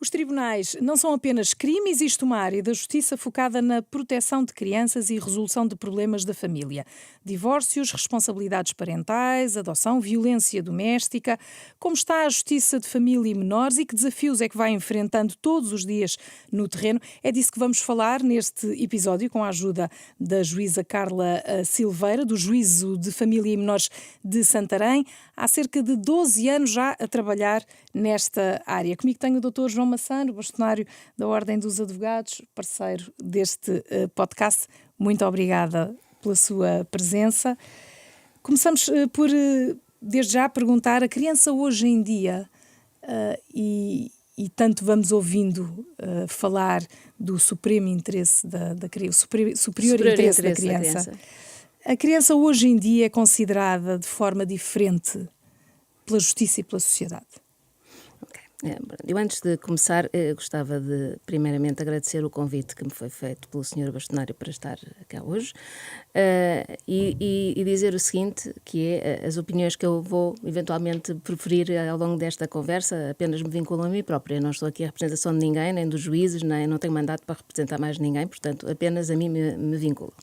Os tribunais não são apenas crime, existe uma área da justiça focada na proteção de crianças e resolução de problemas da família. Divórcios, responsabilidades parentais, adoção, violência doméstica. Como está a justiça de família e menores e que desafios é que vai enfrentando todos os dias no terreno? É disso que vamos falar neste episódio com a ajuda da juíza Carla Silveira, do Juízo de Família e Menores de Santarém. Há cerca de 12 anos já a trabalhar nesta área. Comigo tenho o Dr. João Massano, bastonário da Ordem dos Advogados, parceiro deste podcast. Muito obrigada pela sua presença. Começamos por, desde já, perguntar: a criança hoje em dia, e tanto vamos ouvindo falar do supremo interesse da criança, superior interesse da criança. A criança hoje em dia é considerada de forma diferente pela justiça e pela sociedade? Eu, antes de começar, gostava de primeiramente agradecer o convite que me foi feito pelo Sr. Bastonário para estar cá hoje e dizer o seguinte, que é: as opiniões que eu vou eventualmente preferir ao longo desta conversa apenas me vinculam a mim própria. Não estou aqui a representação de ninguém, nem dos juízes, nem não tenho mandato para representar mais ninguém, portanto apenas a mim me vinculam.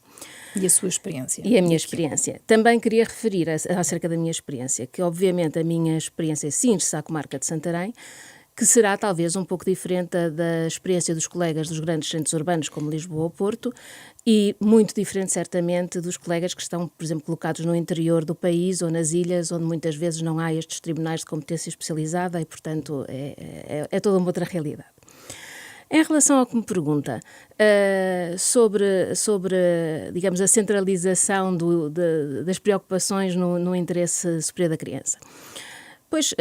E a sua experiência? E a minha experiência. Também queria referir acerca da minha experiência, que obviamente a minha experiência cinge-se à comarca de Santarém, que será talvez um pouco diferente da experiência dos colegas dos grandes centros urbanos como Lisboa ou Porto, e muito diferente certamente dos colegas que estão, por exemplo, colocados no interior do país ou nas ilhas, onde muitas vezes não há estes tribunais de competência especializada e, portanto, é toda uma outra realidade. Em relação ao que me pergunta sobre digamos, a centralização das preocupações no interesse superior da criança, pois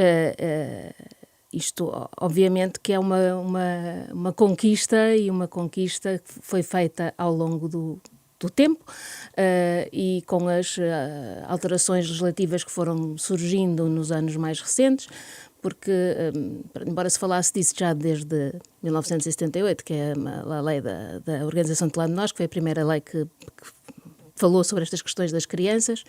isto obviamente que é uma conquista, e uma conquista que foi feita ao longo do tempo e com as alterações legislativas que foram surgindo nos anos mais recentes, porque, embora se falasse disso já desde 1978, que é a lei da Organização de Tutelado de Menores, que foi a primeira lei que falou sobre estas questões das crianças,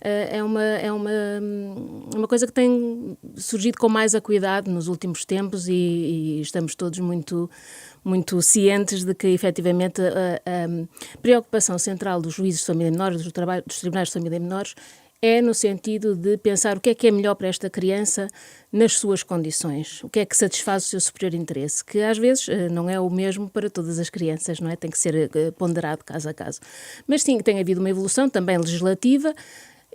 é uma coisa que tem surgido com mais acuidade nos últimos tempos, e estamos todos muito cientes de que, efetivamente, a preocupação central dos juízes de família e menores, dos tribunais de família e menores, é no sentido de pensar o que é melhor para esta criança nas suas condições, o que é que satisfaz o seu superior interesse, que às vezes não é o mesmo para todas as crianças, não é? Tem que ser ponderado caso a caso. Mas sim, tem havido uma evolução também legislativa,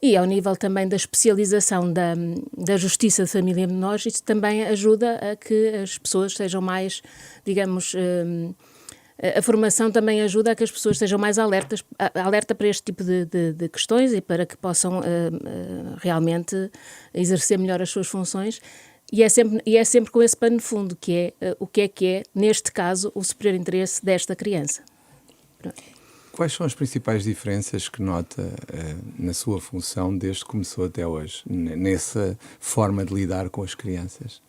e ao nível também da especialização da justiça de família e menores, isso também ajuda a que as pessoas sejam mais, digamos, a formação também ajuda a que as pessoas sejam mais alerta para este tipo de questões, e para que possam realmente exercer melhor as suas funções. E é sempre com esse pano de fundo, que é o que é, neste caso, o superior interesse desta criança. Pronto. Quais são as principais diferenças que nota na sua função desde que começou até hoje, nessa forma de lidar com as crianças?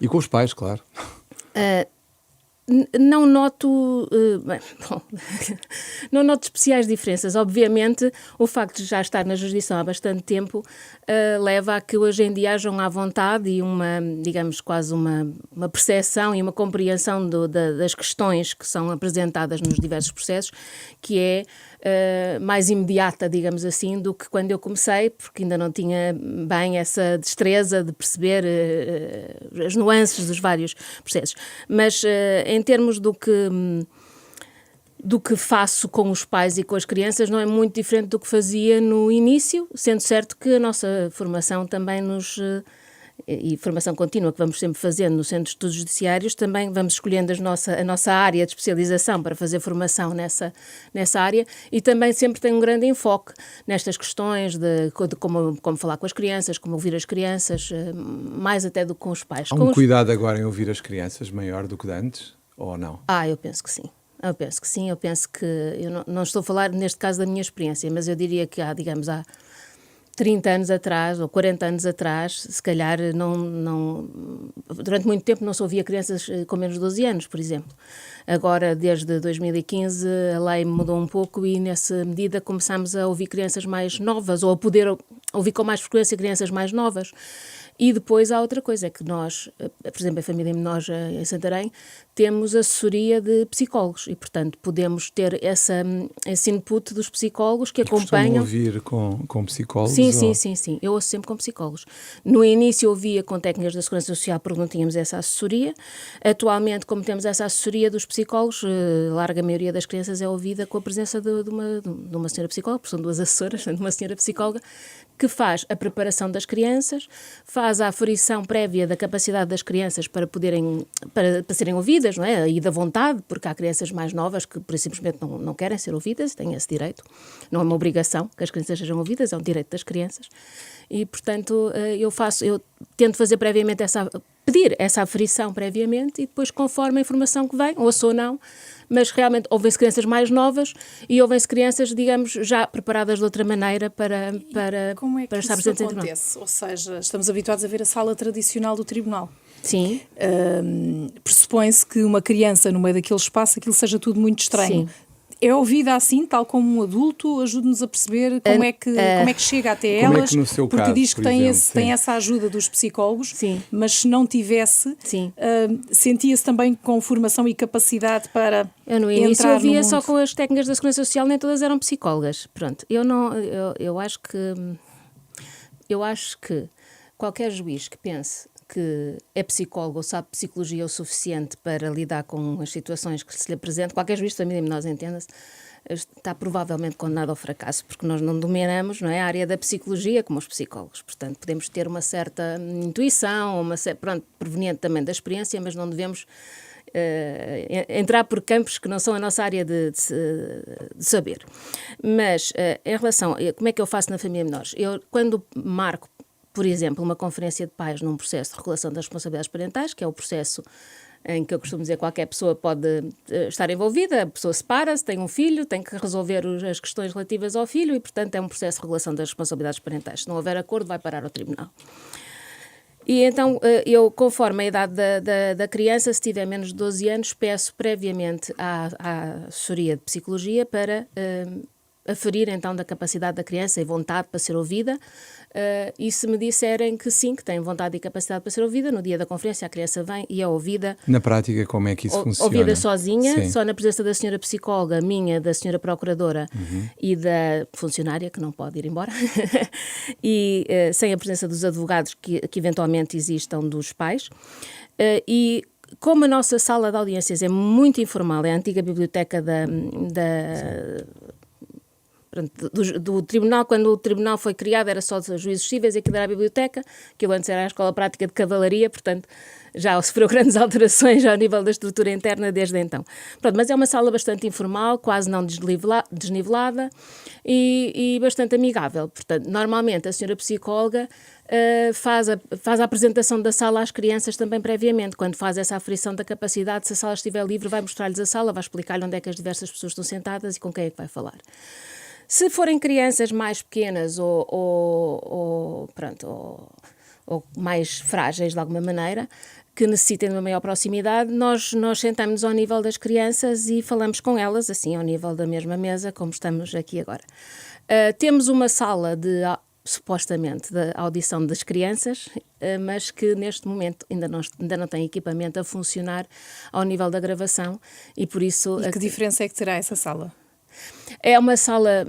E com os pais, claro. Não noto, não noto especiais diferenças. Obviamente, o facto de já estar na jurisdição há bastante tempo leva a que hoje em dia hajam à vontade e digamos, quase uma percepção e uma compreensão das questões que são apresentadas nos diversos processos, que é mais imediata, digamos assim, do que quando eu comecei, porque ainda não tinha bem essa destreza de perceber as nuances dos vários processos. Mas em termos do que faço com os pais e com as crianças, não é muito diferente do que fazia no início, sendo certo que a nossa formação também e formação contínua que vamos sempre fazendo no Centro de Estudos Judiciários, também vamos escolhendo a nossa área de especialização para fazer formação nessa área, e também sempre tem um grande enfoque nestas questões de como falar com as crianças, como ouvir as crianças, mais até do que com os pais. Há cuidado agora em ouvir as crianças maior do que de antes, ou não? Eu penso que sim. Eu penso que eu não estou a falar neste caso da minha experiência, mas eu diria que há 30 anos atrás ou 40 anos atrás, se calhar durante muito tempo não se ouvia crianças com menos de 12 anos, por exemplo. Agora, desde 2015, a lei mudou um pouco e, nessa medida, começámos a ouvir crianças mais novas, ou a poder ouvir com mais frequência crianças mais novas. E depois há outra coisa, é que nós, por exemplo, a família Menores em Santarém, temos assessoria de psicólogos e, portanto, podemos ter esse input dos psicólogos que acompanham. Ouvir com psicólogos? Sim. Eu ouço sempre com psicólogos. No início ouvia com técnicas da Segurança Social porque não tínhamos essa assessoria. Atualmente, como temos essa assessoria dos psicólogos, a larga maioria das crianças é ouvida com a presença de uma senhora psicóloga, porque são 2 assessoras, de uma senhora psicóloga, que faz a preparação das crianças, faz a aferição prévia da capacidade das crianças para serem ouvidas, não é? E da vontade, porque há crianças mais novas que, por simplesmente, não querem ser ouvidas, têm esse direito. Não é uma obrigação que as crianças sejam ouvidas, é um direito das crianças. E, portanto, eu tento fazer previamente pedir essa aferição previamente e depois, conforme a informação que vem, ouço ou não, mas realmente ouvem-se crianças mais novas e ouvem-se crianças, digamos, já preparadas de outra maneira para estar presentes em tribunal. Acontece? Ou seja, estamos habituados a ver a sala tradicional do tribunal. Sim. Pressupõe-se que uma criança, no meio daquele espaço, aquilo seja tudo muito estranho. Sim. É ouvida assim, tal como um adulto? Ajude-nos a perceber como é que chega até como elas, é que no seu porque caso, diz que por exemplo, tem essa ajuda dos psicólogos, sim, mas se não tivesse, sentia-se também com formação e capacidade para eu no início ouvia só com as técnicas da Segurança Social, nem todas eram psicólogas. Pronto, eu acho que qualquer juiz que pense que é psicólogo ou sabe psicologia o suficiente para lidar com as situações que se lhe apresentam, qualquer juiz de família menores, entenda-se, está provavelmente condenado ao fracasso, porque nós não dominamos, não é, a área da psicologia como os psicólogos. Portanto, podemos ter uma certa intuição, proveniente também da experiência, mas não devemos entrar por campos que não são a nossa área de saber. Mas, em relação a como é que eu faço na família menores, eu, quando marco, por exemplo, uma conferência de pais num processo de regulação das responsabilidades parentais, que é o processo em que eu costumo dizer que qualquer pessoa pode estar envolvida, a pessoa separa-se, tem um filho, tem que resolver as questões relativas ao filho e, portanto, é um processo de regulação das responsabilidades parentais. Se não houver acordo, vai parar ao tribunal. E então, eu, conforme a idade da criança, se tiver menos de 12 anos, peço previamente à assessoria de psicologia para aferir, então, da capacidade da criança e vontade para ser ouvida, e se me disserem que sim, que tem vontade e capacidade para ser ouvida, no dia da conferência a criança vem e é ouvida. Na prática, como é que isso funciona? Ouvida sozinha, sim, só na presença da senhora psicóloga, minha, da senhora procuradora e da funcionária, que não pode ir embora, e sem a presença dos advogados que eventualmente existam dos pais, e como a nossa sala de audiências é muito informal, é a antiga biblioteca do tribunal, quando o tribunal foi criado era só de juízes cíveis e aquilo era a biblioteca, aquilo antes era a escola prática de cavalaria, portanto já sofreu grandes alterações ao nível da estrutura interna desde então. Pronto, mas é uma sala bastante informal, quase não desnivelada e bastante amigável. Portanto, normalmente a senhora psicóloga faz a apresentação da sala às crianças também previamente. Quando faz essa aferição da capacidade, se a sala estiver livre, vai mostrar-lhes a sala, vai explicar-lhe onde é que as diversas pessoas estão sentadas e com quem é que vai falar. Se forem crianças mais pequenas ou mais frágeis de alguma maneira, que necessitem de uma maior proximidade, nós sentamos-nos ao nível das crianças e falamos com elas, assim, ao nível da mesma mesa, como estamos aqui agora. Temos uma sala supostamente de audição das crianças, mas que neste momento ainda não tem equipamento a funcionar ao nível da gravação e por isso... E que diferença é que terá essa sala? É uma sala,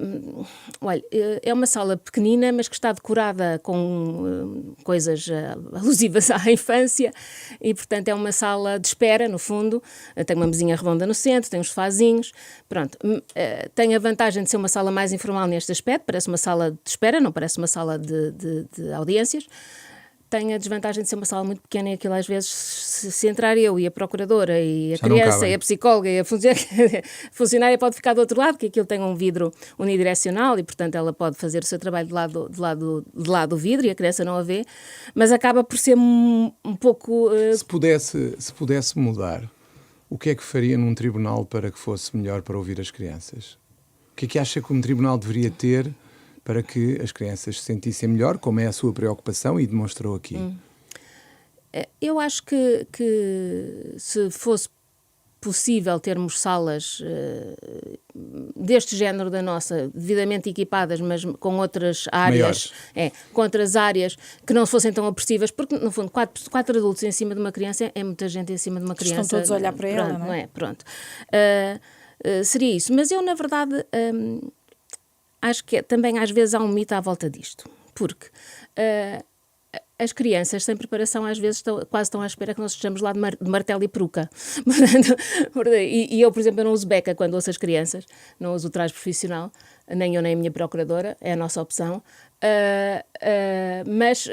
olha, é uma sala pequenina, mas que está decorada com coisas alusivas à infância e, portanto, é uma sala de espera, no fundo. Tem uma mesinha redonda no centro, tem uns sofazinhos, pronto. Tem a vantagem de ser uma sala mais informal neste aspecto, parece uma sala de espera, não parece uma sala de audiências. Tem a desvantagem de ser uma sala muito pequena e aquilo às vezes, se entrar eu e a procuradora e a criança e a psicóloga e a funcionária pode ficar do outro lado, que aquilo tem um vidro unidirecional e, portanto, ela pode fazer o seu trabalho de lado do vidro e a criança não a vê, mas acaba por ser um pouco... Se pudesse mudar, o que é que faria num tribunal para que fosse melhor para ouvir as crianças? O que é que acha que um tribunal deveria ter para que as crianças se sentissem melhor, como é a sua preocupação e demonstrou aqui? Eu acho que se fosse possível termos salas deste género da nossa, devidamente equipadas, mas com outras áreas, com outras áreas que não fossem tão opressivas, porque, no fundo, quatro adultos em cima de uma criança é muita gente em cima de uma criança. Estão todos a olhar para ela, não é? Pronto. Seria isso. Mas eu, na verdade, acho que também às vezes há um mito à volta disto. Porque as crianças sem preparação às vezes quase estão à espera que nós estejamos lá de martelo e peruca. E eu, por exemplo, eu não uso beca quando ouço as crianças, não uso o traje profissional, nem eu nem a minha procuradora, é a nossa opção. Mas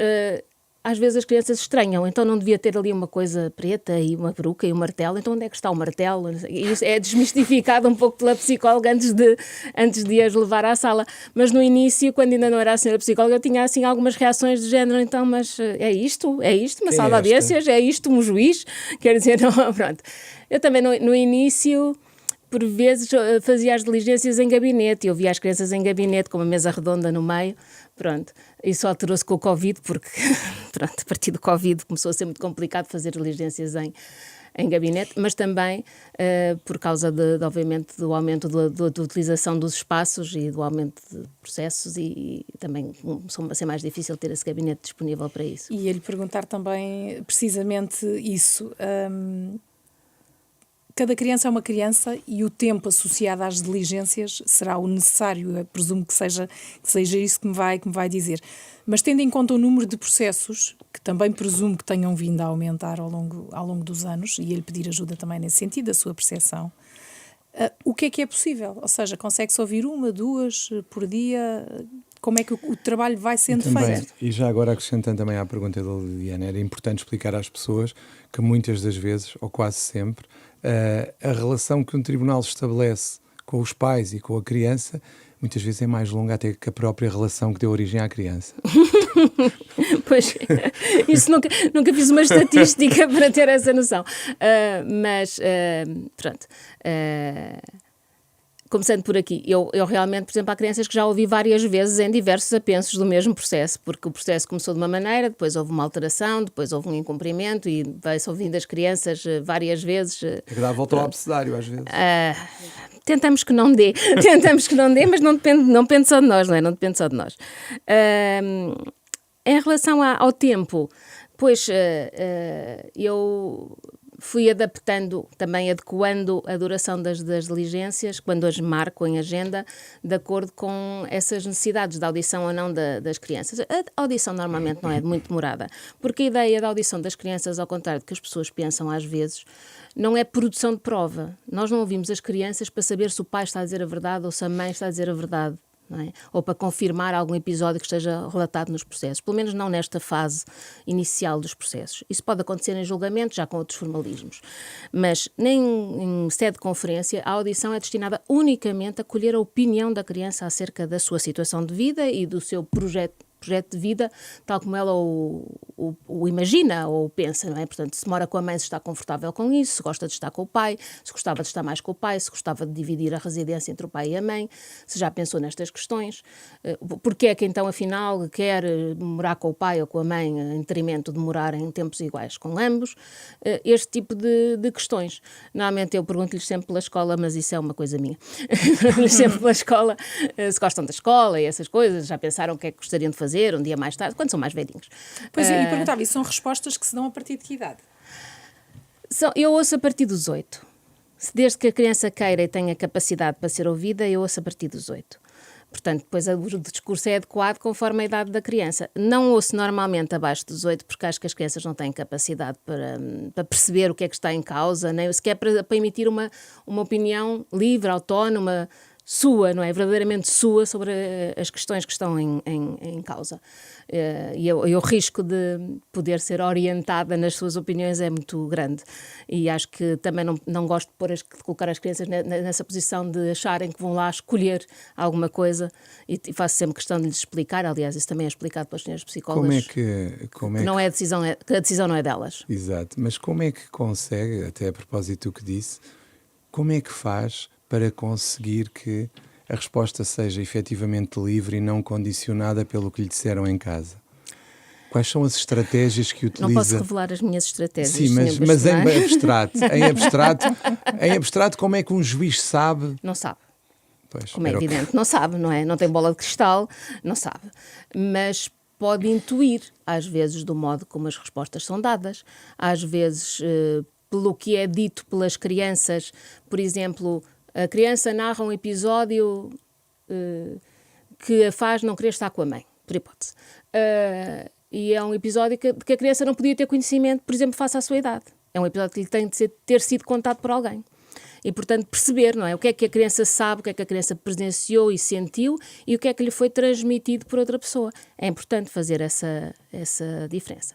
às vezes as crianças estranham, então não devia ter ali uma coisa preta e uma peruca e um martelo, então onde é que está o martelo? E isso é desmistificado um pouco pela psicóloga antes de as levar à sala. Mas no início, quando ainda não era a senhora psicóloga, eu tinha assim algumas reações do género, então, mas é isto? Uma sala de audiências? É isto um juiz? Quer dizer, não, pronto. Eu também no início, por vezes, fazia as diligências em gabinete, eu via as crianças em gabinete com uma mesa redonda no meio. Pronto, isso alterou-se com o Covid, porque pronto, a partir do Covid começou a ser muito complicado fazer diligências em gabinete, mas também por causa, obviamente, do aumento da utilização dos espaços e do aumento de processos e também começou a ser mais difícil ter esse gabinete disponível para isso. E ia-lhe perguntar também precisamente isso. Cada criança é uma criança e o tempo associado às diligências será o necessário. Eu presumo que seja isso que me vai dizer. Mas tendo em conta o número de processos, que também presumo que tenham vindo a aumentar ao longo dos anos, e ele pedir ajuda também nesse sentido, a sua percepção, o que é possível? Ou seja, consegue-se ouvir 1, 2 por dia? Como é que o trabalho vai sendo feito? E já agora acrescentando também à pergunta da Liliana, era importante explicar às pessoas que muitas das vezes, ou quase sempre, a relação que um tribunal estabelece com os pais e com a criança muitas vezes é mais longa até que a própria relação que deu origem à criança. Pois, isso nunca fiz uma estatística para ter essa noção. Mas, pronto... Começando por aqui, eu realmente, por exemplo, há crianças que já ouvi várias vezes em diversos apensos do mesmo processo, porque o processo começou de uma maneira, depois houve uma alteração, depois houve um incumprimento e vai-se ouvindo as crianças várias vezes. É que dá a volta ao abecedário às vezes. Tentamos que não dê, mas não depende só de nós, não é? Não depende só de nós. Em relação ao tempo, pois eu fui adaptando, também adequando a duração das diligências, quando as marco em agenda, de acordo com essas necessidades de audição ou não das crianças. A audição normalmente não é muito demorada, porque a ideia da audição das crianças, ao contrário do que as pessoas pensam às vezes, não é produção de prova. Nós não ouvimos as crianças para saber se o pai está a dizer a verdade ou se a mãe está a dizer a verdade. Não é? Ou para confirmar algum episódio que esteja relatado nos processos, pelo menos não nesta fase inicial dos processos. Isso pode acontecer em julgamento, já com outros formalismos. Mas nem em sede de conferência, a audição é destinada unicamente a colher a opinião da criança acerca da sua situação de vida e do seu projeto de vida, tal como ela o imagina ou pensa, não é? Portanto, se mora com a mãe, se está confortável com isso, se gosta de estar com o pai, se gostava de estar mais com o pai, se gostava de dividir a residência entre o pai e a mãe, se já pensou nestas questões, porque é que então, afinal, quer morar com o pai ou com a mãe em detrimento de morar em tempos iguais com ambos, este tipo de questões. Normalmente eu pergunto-lhes sempre pela escola, mas isso é uma coisa minha. Pergunto-lhes sempre pela escola, se gostam da escola e essas coisas, já pensaram o que é que gostariam de fazer um dia mais tarde, quando são mais velhinhos. Pois é, e perguntava, isso são respostas que se dão a partir de que idade? Eu ouço a partir dos 8. Desde que a criança queira e tenha capacidade para ser ouvida, eu ouço a partir dos 8. Portanto, depois o discurso é adequado conforme a idade da criança. Não ouço normalmente abaixo dos 8, porque acho que as crianças não têm capacidade para perceber o que é que está em causa, nem sequer para emitir uma opinião livre, autónoma, sua, não é? Verdadeiramente sua sobre as questões que estão em causa. E o risco de poder ser orientada nas suas opiniões é muito grande. E acho que também não gosto de colocar as crianças nessa posição de acharem que vão lá escolher alguma coisa e faço sempre questão de lhes explicar. Aliás, isso também é explicado pelas senhoras psicólogas. Não é a decisão, que a decisão não é delas. Exato, mas como é que consegue, até a propósito do que disse, como é que faz para conseguir que a resposta seja efetivamente livre e não condicionada pelo que lhe disseram em casa? Quais são as estratégias que utiliza? Não posso revelar as minhas estratégias. Sim, mas em abstrato, como é que um juiz sabe? Não sabe. Pois, Como é evidente, não sabe, não é? Não tem bola de cristal, não sabe. Mas pode intuir, às vezes, do modo como as respostas são dadas, às vezes, pelo que é dito pelas crianças. Por exemplo, a criança narra um episódio que a faz não querer estar com a mãe, por hipótese. E é um episódio que a criança não podia ter conhecimento, por exemplo, face à sua idade. É um episódio que lhe tem de ter sido contado por alguém. E, portanto, perceber, não é? O que é que a criança sabe, o que é que a criança presenciou e sentiu e o que é que lhe foi transmitido por outra pessoa. É importante fazer essa diferença.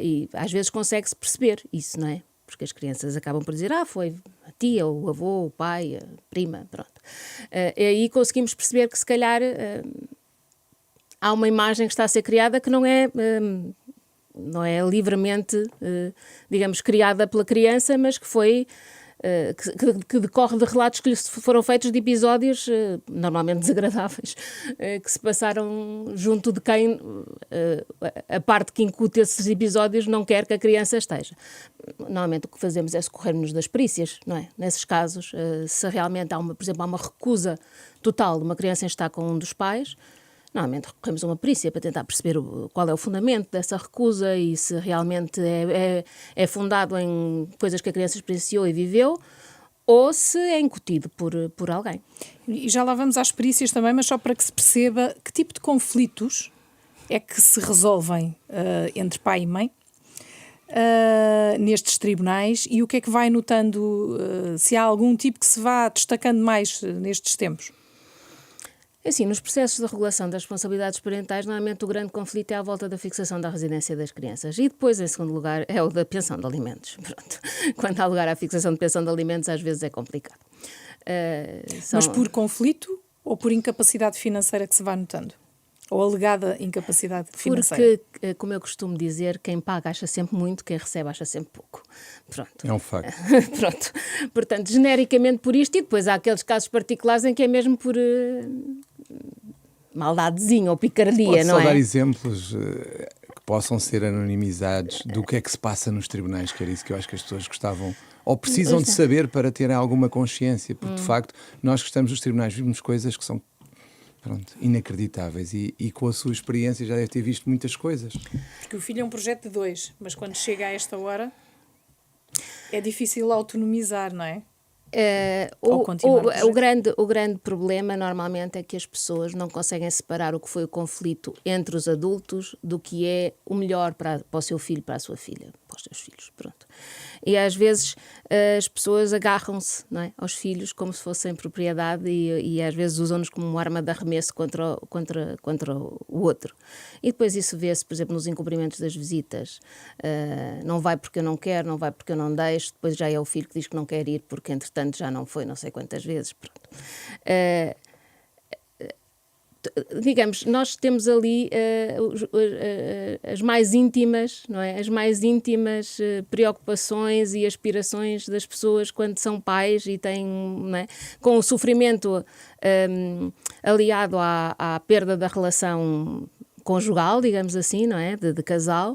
E às vezes consegue-se perceber isso, não é? Porque as crianças acabam por dizer, foi a tia, o avô, o pai, a prima, pronto. E aí conseguimos perceber que, se calhar, há uma imagem que está a ser criada que não é livremente, digamos, criada pela criança, mas que foi... Que decorre de relatos que lhe foram feitos de episódios normalmente desagradáveis, que se passaram junto de quem a parte que incute esses episódios não quer que a criança esteja. Normalmente o que fazemos é socorrer-nos das perícias, não é? Nesses casos, se realmente por exemplo, há uma recusa total de uma criança em estar com um dos pais, normalmente recorremos a uma perícia para tentar perceber qual é o fundamento dessa recusa e se realmente é fundado em coisas que a criança experienciou e viveu ou se é incutido por alguém. E já lá vamos às perícias também, mas só para que se perceba que tipo de conflitos é que se resolvem entre pai e mãe nestes tribunais e o que é que vai notando, se há algum tipo que se vá destacando mais nestes tempos? Assim, nos processos de regulação das responsabilidades parentais, normalmente o grande conflito é à volta da fixação da residência das crianças. E depois, em segundo lugar, é o da pensão de alimentos. Pronto. Quando há lugar à fixação de pensão de alimentos, às vezes é complicado. Mas por conflito ou por incapacidade financeira que se vai notando? Ou alegada incapacidade financeira? Porque, como eu costumo dizer, quem paga acha sempre muito, quem recebe acha sempre pouco. Pronto. É um facto. Pronto. Portanto, genericamente por isto, e depois há aqueles casos particulares em que é mesmo por maldadezinha ou picardia, Pode não só é? dar exemplos que possam ser anonimizados do que é que se passa nos tribunais, que era isso que eu acho que as pessoas gostavam ou precisam de saber para terem alguma consciência, porque de facto nós que estamos nos tribunais vimos coisas que são inacreditáveis e com a sua experiência já deve ter visto muitas coisas. Porque o filho é um projeto de 2, mas quando chega a esta hora é difícil autonomizar, não é? O grande problema normalmente é que as pessoas não conseguem separar o que foi o conflito entre os adultos do que é o melhor para o seu filho, para a sua filha, para os seus filhos, pronto. E às vezes as pessoas agarram-se, não é, aos filhos como se fossem propriedade e às vezes usam-nos como uma arma de arremesso contra o outro. E depois isso vê-se, por exemplo, nos encumprimentos das visitas. Não vai porque eu não quero, não vai porque eu não deixo, depois já é o filho que diz que não quer ir porque entretanto já não foi não sei quantas vezes. Pronto. Digamos, nós temos ali as mais íntimas, não é? As mais íntimas preocupações e aspirações das pessoas quando são pais e têm, não é? Com o sofrimento aliado à perda da relação conjugal, digamos assim, não é? De casal,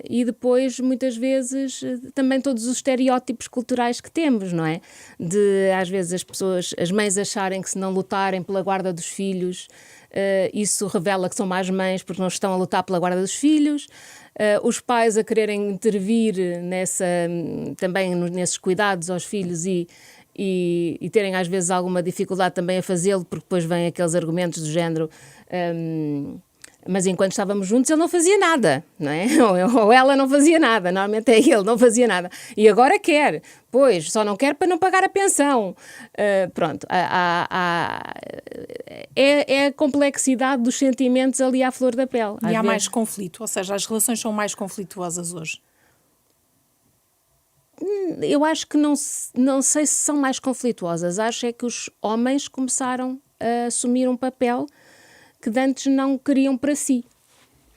e depois, muitas vezes, também todos os estereótipos culturais que temos, não é? De, às vezes, as mães acharem que se não lutarem pela guarda dos filhos, isso revela que são más mães porque não estão a lutar pela guarda dos filhos, os pais a quererem intervir também nesses cuidados aos filhos e terem às vezes alguma dificuldade também a fazê-lo, porque depois vêm aqueles argumentos do género mas enquanto estávamos juntos ele não fazia nada, não é? Ou ela não fazia nada, normalmente é ele, não fazia nada. E agora quer, pois, só não quer para não pagar a pensão. Pronto, é a complexidade dos sentimentos ali à flor da pele. E há mais conflito, ou seja, as relações são mais conflituosas hoje? Eu acho que não sei se são mais conflituosas, acho é que os homens começaram a assumir um papel que antes não queriam para si.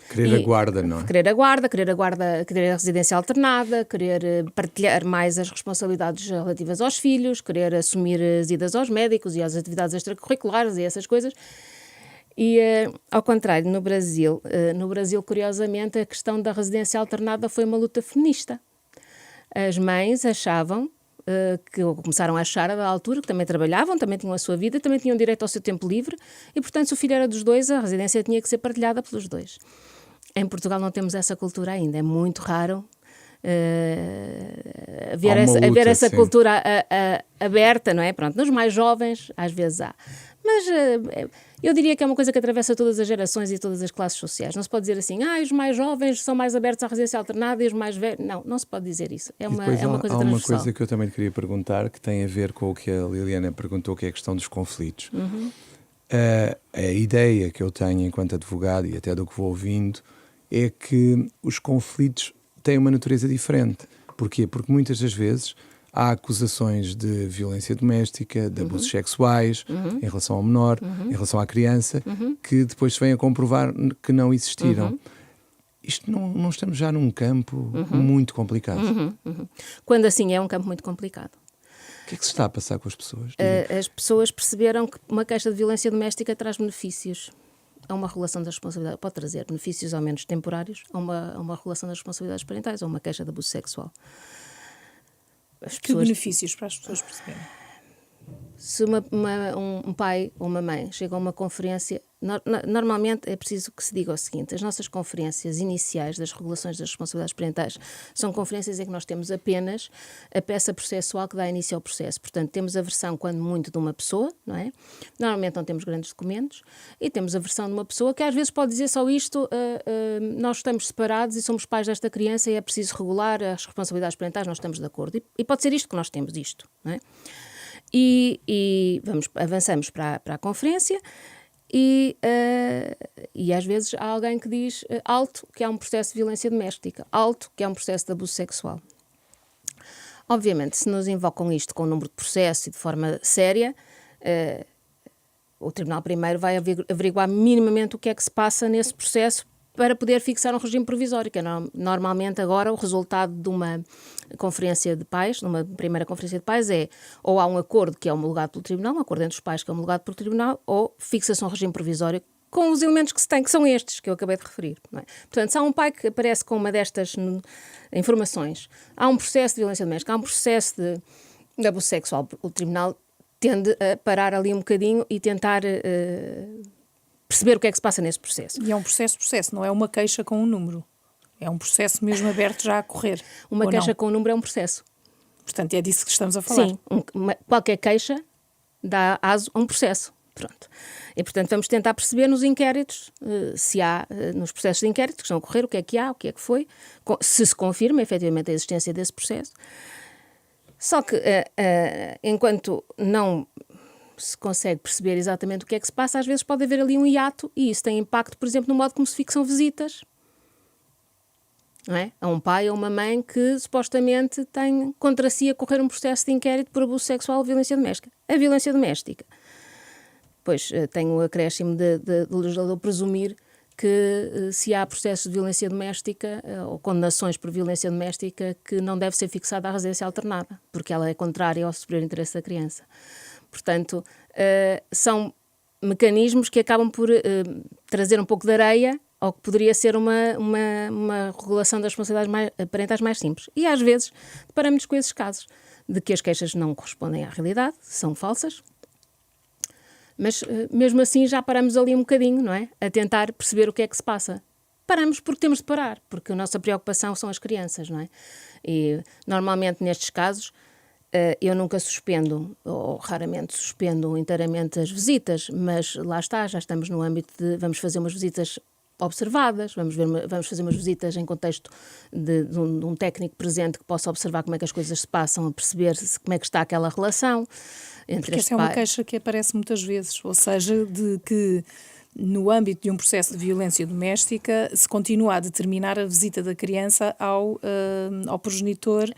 Querer a guarda, não é? Querer a guarda, querer a residência alternada, querer partilhar mais as responsabilidades relativas aos filhos, querer assumir as idas aos médicos e as atividades extracurriculares e essas coisas. E, ao contrário, no Brasil, curiosamente, a questão da residência alternada foi uma luta feminista. As mães achavam, que começaram a achar a da altura, que também trabalhavam, também tinham a sua vida, também tinham direito ao seu tempo livre, e, portanto, se o filho era dos dois, a residência tinha que ser partilhada pelos dois. Em Portugal não temos essa cultura ainda, é muito raro haver essa cultura aberta, não é? Pronto, nos mais jovens, às vezes há. Mas eu diria que é uma coisa que atravessa todas as gerações e todas as classes sociais. Não se pode dizer assim, os mais jovens são mais abertos à residência alternada e os mais velhos... Não se pode dizer isso. É uma coisa transversal. Há uma coisa que eu também queria perguntar, que tem a ver com o que a Liliana perguntou, que é a questão dos conflitos. A ideia que eu tenho enquanto advogado, e até do que vou ouvindo, é que os conflitos têm uma natureza diferente. Porquê? Porque muitas das vezes há acusações de violência doméstica, de abusos sexuais, em relação ao menor, em relação à criança, que depois se vêm a comprovar que não existiram. Isto não estamos já num campo muito complicado. Quando assim é um campo muito complicado. O que é que se está a passar com as pessoas? As pessoas perceberam que uma queixa de violência doméstica traz benefícios a uma regulação das responsabilidades. Pode trazer benefícios ao menos temporários a uma regulação das responsabilidades parentais ou uma queixa de abuso sexual. Que benefícios para as pessoas perceberem? Se um pai ou uma mãe chega a uma conferência, normalmente é preciso que se diga o seguinte: as nossas conferências iniciais das regulações das responsabilidades parentais são conferências em que nós temos apenas a peça processual que dá início ao processo. Portanto, temos a versão, quando muito, de uma pessoa, não é? Normalmente não temos grandes documentos, e temos a versão de uma pessoa que às vezes pode dizer só isto: nós estamos separados e somos pais desta criança e é preciso regular as responsabilidades parentais, nós estamos de acordo. E pode ser isto que nós temos, isto, não é? E avançamos para a conferência e às vezes há alguém que diz alto que há um processo de violência doméstica, alto que há um processo de abuso sexual. Obviamente, se nos invocam isto com o número de processo e de forma séria, o Tribunal primeiro vai averiguar minimamente o que é que se passa nesse processo para poder fixar um regime provisório, que é normalmente agora o resultado de uma conferência de pais, numa primeira conferência de pais, ou há um acordo que é homologado pelo Tribunal, um acordo entre os pais que é homologado pelo Tribunal, ou fixa-se um regime provisório com os elementos que se tem, que são estes que eu acabei de referir. Não é? Portanto, se há um pai que aparece com uma destas informações, há um processo de violência doméstica, há um processo de abuso sexual, o Tribunal tende a parar ali um bocadinho e tentar perceber o que é que se passa nesse processo. E é um processo, não é uma queixa com um número. É um processo mesmo aberto já a correr. Uma queixa com um número é um processo. Portanto, é disso que estamos a falar. Sim, qualquer queixa dá aso a um processo. Pronto. E, portanto, vamos tentar perceber nos inquéritos, se há, nos processos de inquérito que estão a correr, o que é que há, o que é que foi, se confirma efetivamente a existência desse processo. Só que, enquanto não se consegue perceber exatamente o que é que se passa, às vezes pode haver ali um hiato, e isso tem impacto, por exemplo, no modo como se fixam visitas. Não é? A um pai ou uma mãe que supostamente tem contra si a correr um processo de inquérito por abuso sexual ou violência doméstica. A violência doméstica, pois tem o acréscimo do legislador presumir que se há processos de violência doméstica ou condenações por violência doméstica, que não deve ser fixada à residência alternada, porque ela é contrária ao superior interesse da criança. Portanto, são mecanismos que acabam por trazer um pouco de areia ao que poderia ser uma regulação das responsabilidades parentais mais simples. E às vezes deparamos com esses casos de que as queixas não correspondem à realidade, são falsas, mas mesmo assim já paramos ali um bocadinho, não é? A tentar perceber o que é que se passa. Paramos porque temos de parar, porque a nossa preocupação são as crianças, não é? E normalmente nestes casos eu nunca suspendo, ou raramente suspendo inteiramente as visitas, mas lá está, já estamos no âmbito de vamos fazer umas visitas observadas, vamos fazer umas visitas em contexto de um técnico presente que possa observar como é que as coisas se passam, a perceber como é que está aquela relação entre Porque essa é uma queixa que aparece muitas vezes, ou seja, de que no âmbito de um processo de violência doméstica se continua a determinar a visita da criança ao progenitor,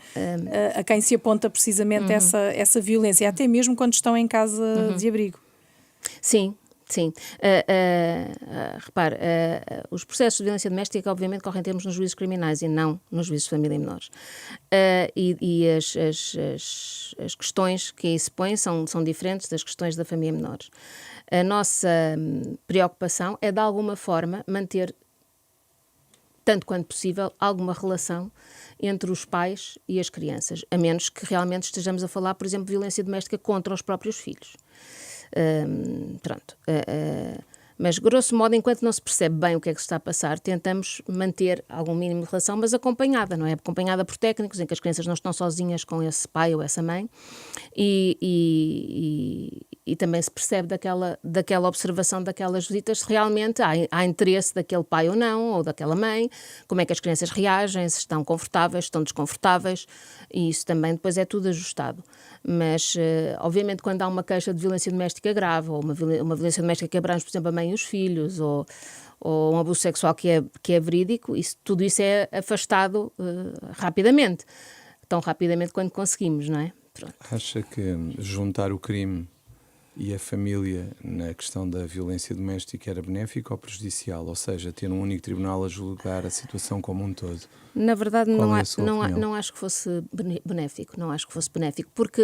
a quem se aponta precisamente essa violência, até mesmo quando estão em casa de abrigo. Sim. Sim. Repare, os processos de violência doméstica obviamente correm em termos nos juízos criminais e não nos juízos de família e menores. E as questões que aí se põem são diferentes das questões da família e menores. A nossa preocupação é, de alguma forma, manter, tanto quanto possível, alguma relação entre os pais e as crianças, a menos que realmente estejamos a falar, por exemplo, de violência doméstica contra os próprios filhos. Mas, grosso modo, enquanto não se percebe bem o que é que se está a passar, tentamos manter algum mínimo de relação, mas acompanhada, não é? Acompanhada por técnicos, em que as crianças não estão sozinhas com esse pai ou essa mãe, e também se percebe daquela observação daquelas visitas se realmente há interesse daquele pai ou não, ou daquela mãe, como é que as crianças reagem, se estão confortáveis, se estão desconfortáveis, e isso também depois é tudo ajustado. Mas, obviamente, quando há uma queixa de violência doméstica grave, ou uma violência doméstica que abrange, por exemplo, a mãe e os filhos, ou um abuso sexual que é verídico, tudo isso é afastado rapidamente, tão rapidamente quanto conseguimos, não é? Pronto. Acha que juntar o crime e a família na questão da violência doméstica era benéfico ou prejudicial? Ou seja, ter um único tribunal a julgar a situação como um todo? Na verdade, Qual é a sua opinião? não acho que fosse benéfico, porque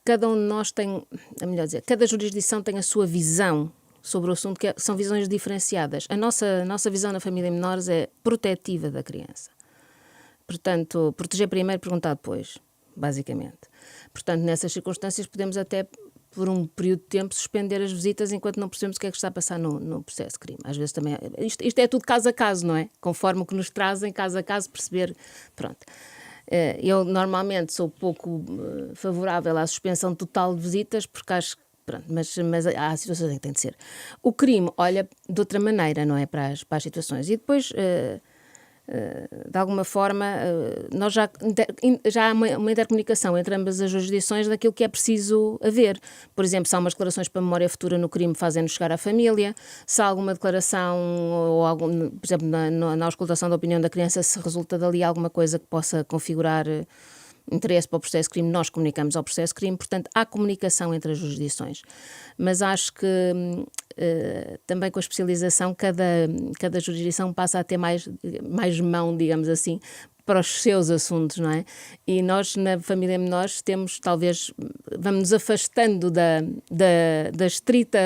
cada um de nós tem, é melhor dizer, cada jurisdição tem a sua visão sobre o assunto, são visões diferenciadas. A nossa visão na família em menores é protetiva da criança. Portanto, proteger primeiro, perguntar depois, basicamente. Portanto, nessas circunstâncias podemos até, por um período de tempo, suspender as visitas enquanto não percebemos o que é que está a passar no processo de crime. Às vezes também, isto é tudo caso a caso, não é? Conforme o que nos trazem, caso a caso, perceber, pronto. Eu normalmente sou pouco favorável à suspensão total de visitas, porque acho que, pronto, mas há situações em que tem de ser. O crime olha de outra maneira, não é? Para as situações. E depois, de alguma forma, nós já há uma intercomunicação entre ambas as jurisdições daquilo que é preciso haver. Por exemplo, se há umas declarações para a memória futura no crime, fazem-nos chegar à família. Se há alguma declaração, ou por exemplo, na auscultação da opinião da criança, se resulta dali alguma coisa que possa configurar interesse para o processo de crime, nós comunicamos ao processo de crime. Portanto, há comunicação entre as jurisdições. Mas acho que também com a especialização, cada jurisdição passa a ter mais mão, digamos assim, para os seus assuntos, não é? E nós, na família menores, temos, talvez, vamos nos afastando da estrita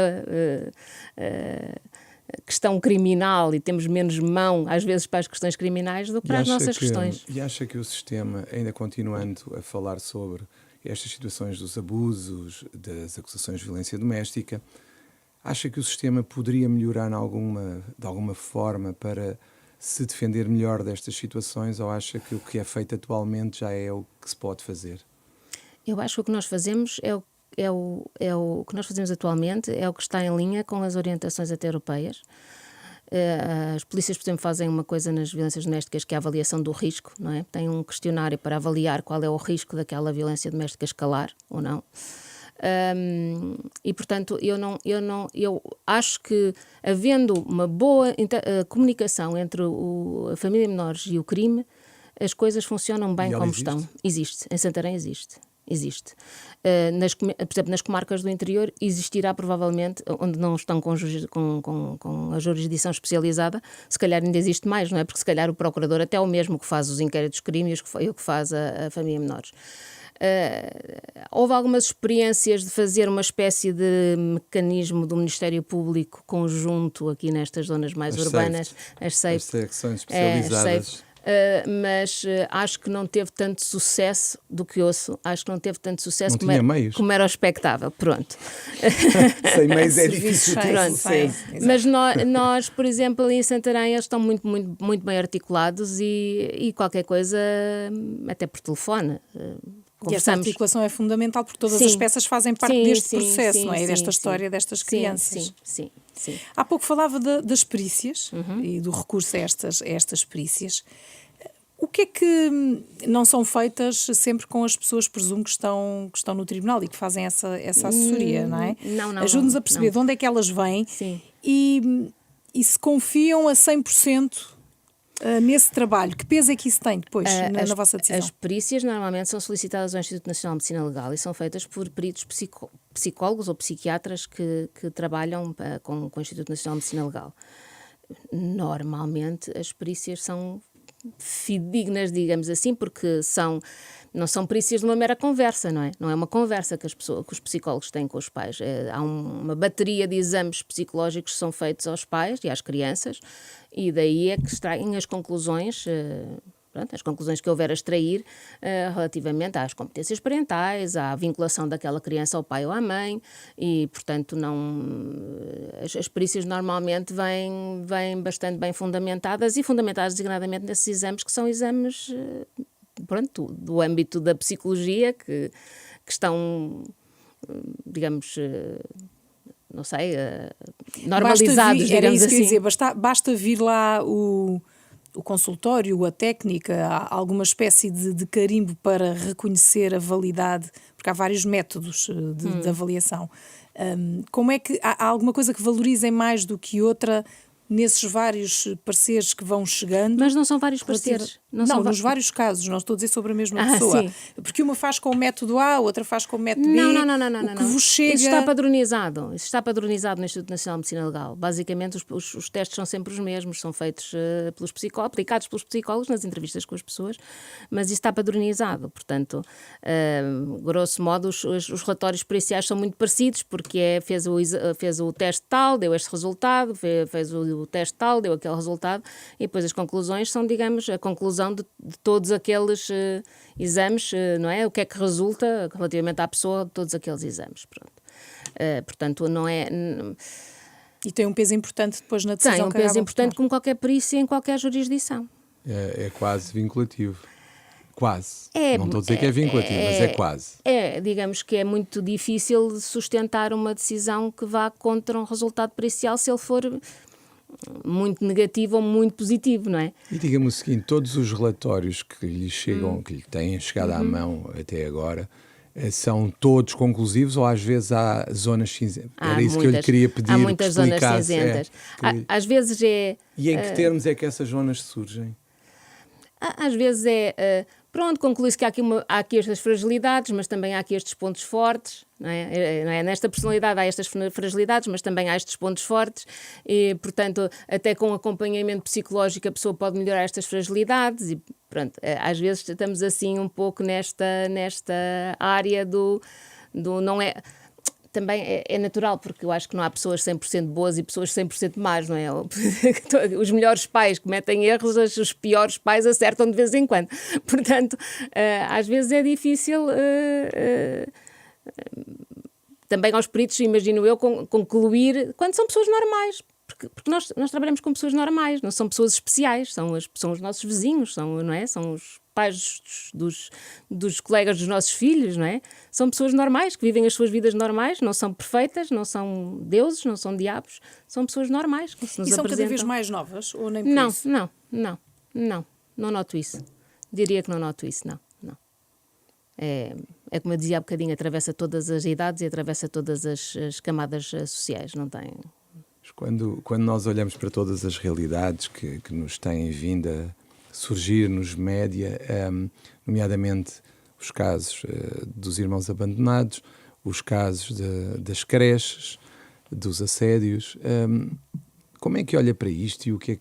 questão criminal, e temos menos mão, às vezes, para as questões criminais do que para as nossas questões. E acha que o sistema, ainda continuando a falar sobre estas situações dos abusos, das acusações de violência doméstica, acha que o sistema poderia melhorar de alguma forma para se defender melhor destas situações, ou acha que o que é feito atualmente já é o que se pode fazer? Eu acho que o que nós fazemos o que nós fazemos atualmente é o que está em linha com as orientações até europeias. As polícias, por exemplo, fazem uma coisa nas violências domésticas que é a avaliação do risco, não é? Tem um questionário para avaliar qual é o risco daquela violência doméstica escalar ou não. E, portanto, eu acho que, havendo uma boa comunicação entre a família de menores e o crime, as coisas funcionam bem como estão. Existe. Em Santarém existe. Por exemplo, nas comarcas do interior existirá provavelmente, onde não estão com a jurisdição especializada, se calhar ainda existe mais, não é? Porque se calhar o procurador até é o mesmo que faz os inquéritos de crime e o que faz a família menores. Houve algumas experiências de fazer uma espécie de mecanismo do Ministério Público conjunto aqui nestas zonas mais urbanas, as secções especializadas. Mas acho que não teve tanto sucesso, do que ouço, acho que não teve tanto sucesso como era o expectável. Pronto. Sem meios é difícil. Pronto. Mas nós, por exemplo, ali em Santarém, eles estão muito, muito, muito bem articulados e qualquer coisa, até por telefone. E essa articulação é fundamental, porque todas as peças fazem parte deste processo, não é? E desta história destas crianças. Sim. Há pouco falava das perícias e do recurso a estas perícias. O que é que não são feitas sempre com as pessoas, presumo, que estão no tribunal e que fazem essa assessoria, não é? Não. Ajude-nos a perceber de onde é que elas vêm e se confiam a 100% nesse trabalho. Que peso é que isso tem depois na vossa decisão? As perícias normalmente são solicitadas ao Instituto Nacional de Medicina Legal e são feitas por peritos psicólogos ou psiquiatras que trabalham com o Instituto Nacional de Medicina Legal. Normalmente as perícias são fidedignas, digamos assim, porque são não são perícias de uma mera conversa, não é? Não é uma conversa que os psicólogos têm com os pais. Há uma bateria de exames psicológicos que são feitos aos pais e às crianças, e daí é que extraem as conclusões, as conclusões que houver a extrair relativamente às competências parentais, à vinculação daquela criança ao pai ou à mãe, e, portanto, as perícias normalmente vêm bastante bem fundamentadas, e fundamentadas designadamente nesses exames, que são exames do âmbito da psicologia, que estão, digamos, não sei, normalizados, era digamos isso que eu ia assim. dizer, basta vir lá o consultório, a técnica, há alguma espécie de carimbo para reconhecer a validade, porque há vários métodos de avaliação. Como é que há alguma coisa que valorizem mais do que outra nesses vários pareceres que vão chegando? Mas não são vários pareceres. Não, nos vários casos, não estou a dizer sobre a mesma pessoa. Sim. Porque uma faz com o método A, outra faz com o método B. Não. O que vos chega... Isso está padronizado. Isso está padronizado no Instituto Nacional de Medicina Legal. Basicamente, os testes são sempre os mesmos, são feitos aplicados pelos psicólogos nas entrevistas com as pessoas, mas isso está padronizado. Portanto, grosso modo, os relatórios periciais são muito parecidos, porque fez o teste tal, deu este resultado, fez o teste tal, deu aquele resultado, e depois as conclusões são, digamos, a conclusão de todos aqueles exames, não é? O que é que resulta relativamente à pessoa de todos aqueles exames. Pronto. Portanto, não é... E tem um peso importante depois na decisão. Tem um peso importante, como qualquer perícia em qualquer jurisdição. É quase vinculativo. Quase. É, não estou a dizer que é vinculativo, mas é quase. Digamos que é muito difícil sustentar uma decisão que vá contra um resultado pericial se ele for muito negativo ou muito positivo, não é? E diga-me o seguinte, todos os relatórios que lhe chegam, que lhe têm chegado à mão até agora, são todos conclusivos ou às vezes há zonas cinzentas? Era isso que eu lhe queria pedir. Há muitas que zonas cinzentas. Às vezes é... E em que termos é que essas zonas surgem? Às vezes conclui-se que há aqui estas fragilidades, mas também há aqui estes pontos fortes, não é? Nesta personalidade há estas fragilidades, mas também há estes pontos fortes, e, portanto, até com acompanhamento psicológico a pessoa pode melhorar estas fragilidades, e pronto, às vezes estamos assim um pouco nesta área do não é... Também é natural, porque eu acho que não há pessoas 100% boas e pessoas 100% más, não é? Os melhores pais cometem erros, os piores pais acertam de vez em quando. Portanto, às vezes é difícil, também aos peritos, imagino eu, concluir quando são pessoas normais. Porque nós trabalhamos com pessoas normais, não são pessoas especiais, são os nossos vizinhos, não é? São os pais dos colegas dos nossos filhos, não é? São pessoas normais, que vivem as suas vidas normais, não são perfeitas, não são deuses, não são diabos, são pessoas normais que se nos são apresentam. Cada vez mais novas? Ou nem por isso? Não noto isso. Diria que não noto isso, não. É como eu dizia há bocadinho, atravessa todas as idades e atravessa todas as camadas sociais, não tem... Quando nós olhamos para todas as realidades que nos têm vindo a surgir nos média, nomeadamente os casos dos irmãos abandonados, os casos das creches, dos assédios, como é que olha para isto e o que é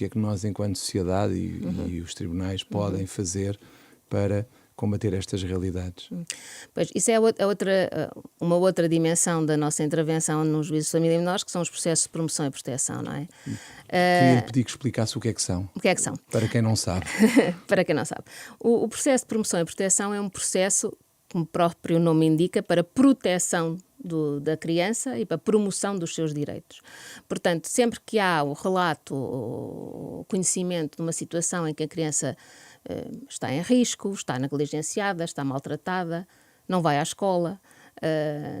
que nós, enquanto sociedade e os tribunais, podem fazer para combater estas realidades? Pois, isso é uma outra dimensão da nossa intervenção nos juízos de família e menores, que são os processos de promoção e proteção, não é? Queria lhe pedir que explicasse o que é que são. O que é que são? Para quem não sabe. Para quem não sabe. O processo de promoção e proteção é um processo, como o próprio nome indica, para proteção da criança e para promoção dos seus direitos. Portanto, sempre que há o relato, o conhecimento de uma situação em que a criança está em risco, está negligenciada, está maltratada, não vai à escola,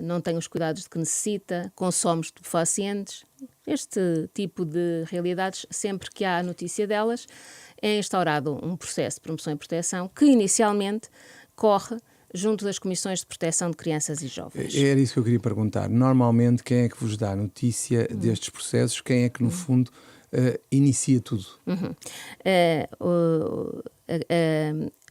não tem os cuidados de que necessita, consome estupefacientes, este tipo de realidades, sempre que há notícia delas, é instaurado um processo de promoção e proteção que inicialmente corre junto das comissões de proteção de crianças e jovens. Era isso que eu queria perguntar. Normalmente, quem é que vos dá notícia destes processos? Quem é que, no fundo, inicia tudo?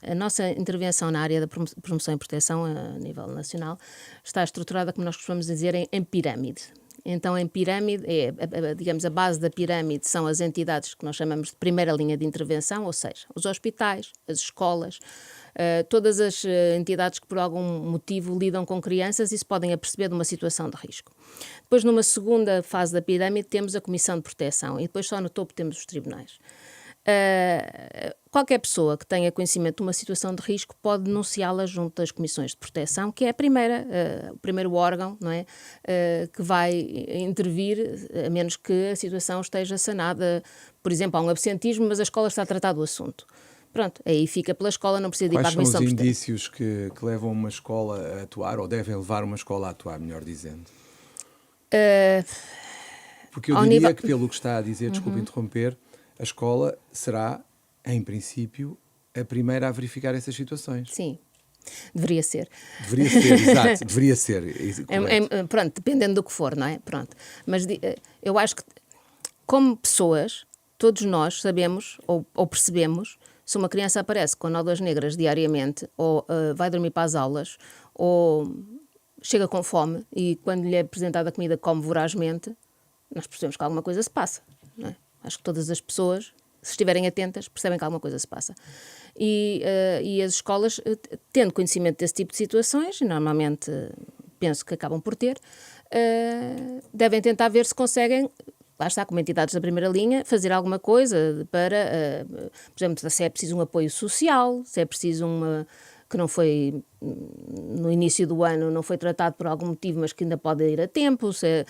A nossa intervenção na área da promoção e proteção a nível nacional está estruturada, como nós costumamos dizer, em pirâmide. Então, em pirâmide, digamos, a base da pirâmide são as entidades que nós chamamos de primeira linha de intervenção, ou seja, os hospitais, as escolas, todas as entidades que por algum motivo lidam com crianças e se podem aperceber de uma situação de risco. Depois, numa segunda fase da pirâmide, temos a Comissão de Proteção e depois só no topo temos os tribunais. Qualquer pessoa que tenha conhecimento de uma situação de risco pode denunciá-la junto das comissões de proteção, que é o primeiro órgão, não é, que vai intervir, a menos que a situação esteja sanada. Por exemplo, há um absentismo, mas a escola está a tratar do assunto. Pronto, aí fica pela escola, não precisa de ir para a comissão de proteção. Quais são os indícios que levam uma escola a atuar, ou devem levar uma escola a atuar, melhor dizendo? Porque eu diria que, pelo que está a dizer, desculpe interromper, a escola será, em princípio, a primeira a verificar essas situações. Sim, deveria ser. Deveria ser, exato, deveria ser. Pronto, dependendo do que for, não é? Pronto. Mas eu acho que, como pessoas, todos nós sabemos ou percebemos se uma criança aparece com nódoas negras diariamente, ou vai dormir para as aulas, ou chega com fome e quando lhe é apresentada a comida come vorazmente, nós percebemos que alguma coisa se passa, não é? Acho que todas as pessoas, se estiverem atentas, percebem que alguma coisa se passa. E as escolas, tendo conhecimento desse tipo de situações, e normalmente penso que acabam por ter, devem tentar ver se conseguem, lá está, como entidades da primeira linha, fazer alguma coisa para, por exemplo, se é preciso um apoio social, se é preciso que não foi, no início do ano, não foi tratado por algum motivo, mas que ainda pode ir a tempo, se é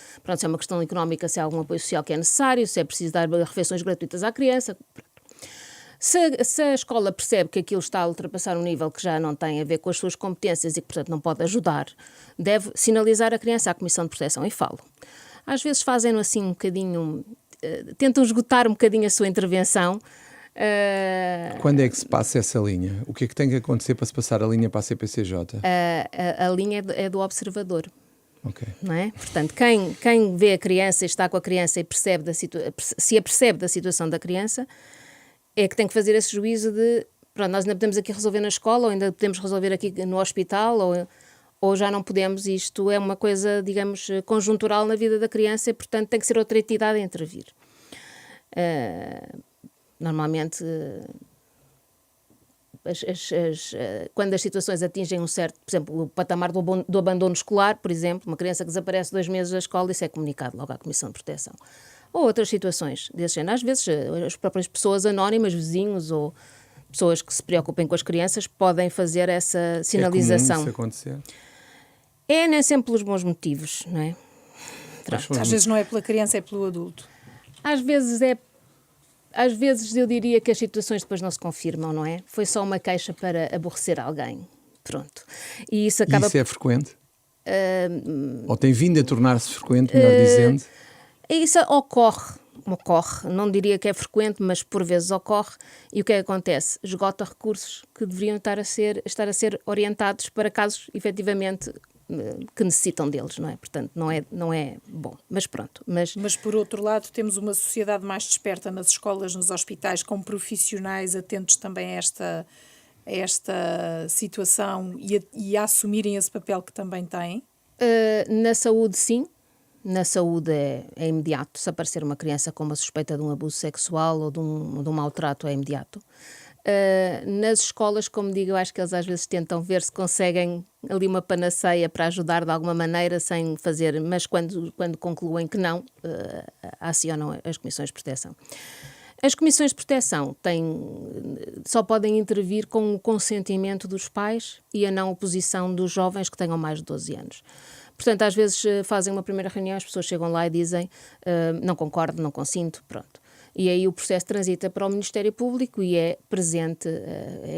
uma questão económica, se há algum apoio social que é necessário, se é preciso dar refeições gratuitas à criança. Se a escola percebe que aquilo está a ultrapassar um nível que já não tem a ver com as suas competências e que, portanto, não pode ajudar, deve sinalizar a criança à Comissão de Proteção e falo. Às vezes fazem-no assim um bocadinho, tentam esgotar um bocadinho a sua intervenção. Quando é que se passa essa linha? O que é que tem que acontecer para se passar a linha para a CPCJ? A linha é do observador. Okay. Não é? Portanto, quem vê a criança e está com a criança e se apercebe da situação da criança, é que tem que fazer esse juízo de, pronto, nós ainda podemos aqui resolver na escola, ou ainda podemos resolver aqui no hospital, ou já não podemos. Isto é uma coisa, digamos, conjuntural na vida da criança e, portanto, tem que ser outra entidade a intervir. Normalmente, quando as situações atingem um certo, por exemplo, o patamar do abandono escolar, por exemplo, uma criança que desaparece 2 meses da escola, isso é comunicado logo à Comissão de Proteção. Ou outras situações desse género. Às vezes, as próprias pessoas anónimas, vizinhos ou pessoas que se preocupem com as crianças, podem fazer essa sinalização. É comum isso acontecer? Nem sempre pelos bons motivos, não é? Às vezes não é pela criança, é pelo adulto. Às vezes eu diria que as situações depois não se confirmam, não é? Foi só uma queixa para aborrecer alguém. Pronto. E isso acaba... Isso é frequente? Ou tem vindo a tornar-se frequente, melhor dizendo? Isso ocorre. Não diria que é frequente, mas por vezes ocorre. E o que é que acontece? Esgota recursos que deveriam estar a ser orientados para casos, efetivamente, que necessitam deles, não é? Portanto, não é bom. Mas pronto. Mas por outro lado, temos uma sociedade mais desperta nas escolas, nos hospitais, com profissionais atentos também a esta situação e a assumirem esse papel que também têm? Na saúde, sim. Na saúde é imediato. Se aparecer uma criança com uma suspeita de um abuso sexual ou de um maltrato, é imediato. Nas escolas, como digo, eu acho que eles às vezes tentam ver se conseguem ali uma panaceia para ajudar de alguma maneira sem fazer, mas quando concluem que não, acionam as comissões de proteção. As comissões de proteção só podem intervir com o consentimento dos pais e a não oposição dos jovens que tenham mais de 12 anos. Portanto, às vezes fazem uma primeira reunião, as pessoas chegam lá e dizem não concordo, não consinto, pronto. E aí o processo transita para o Ministério Público e é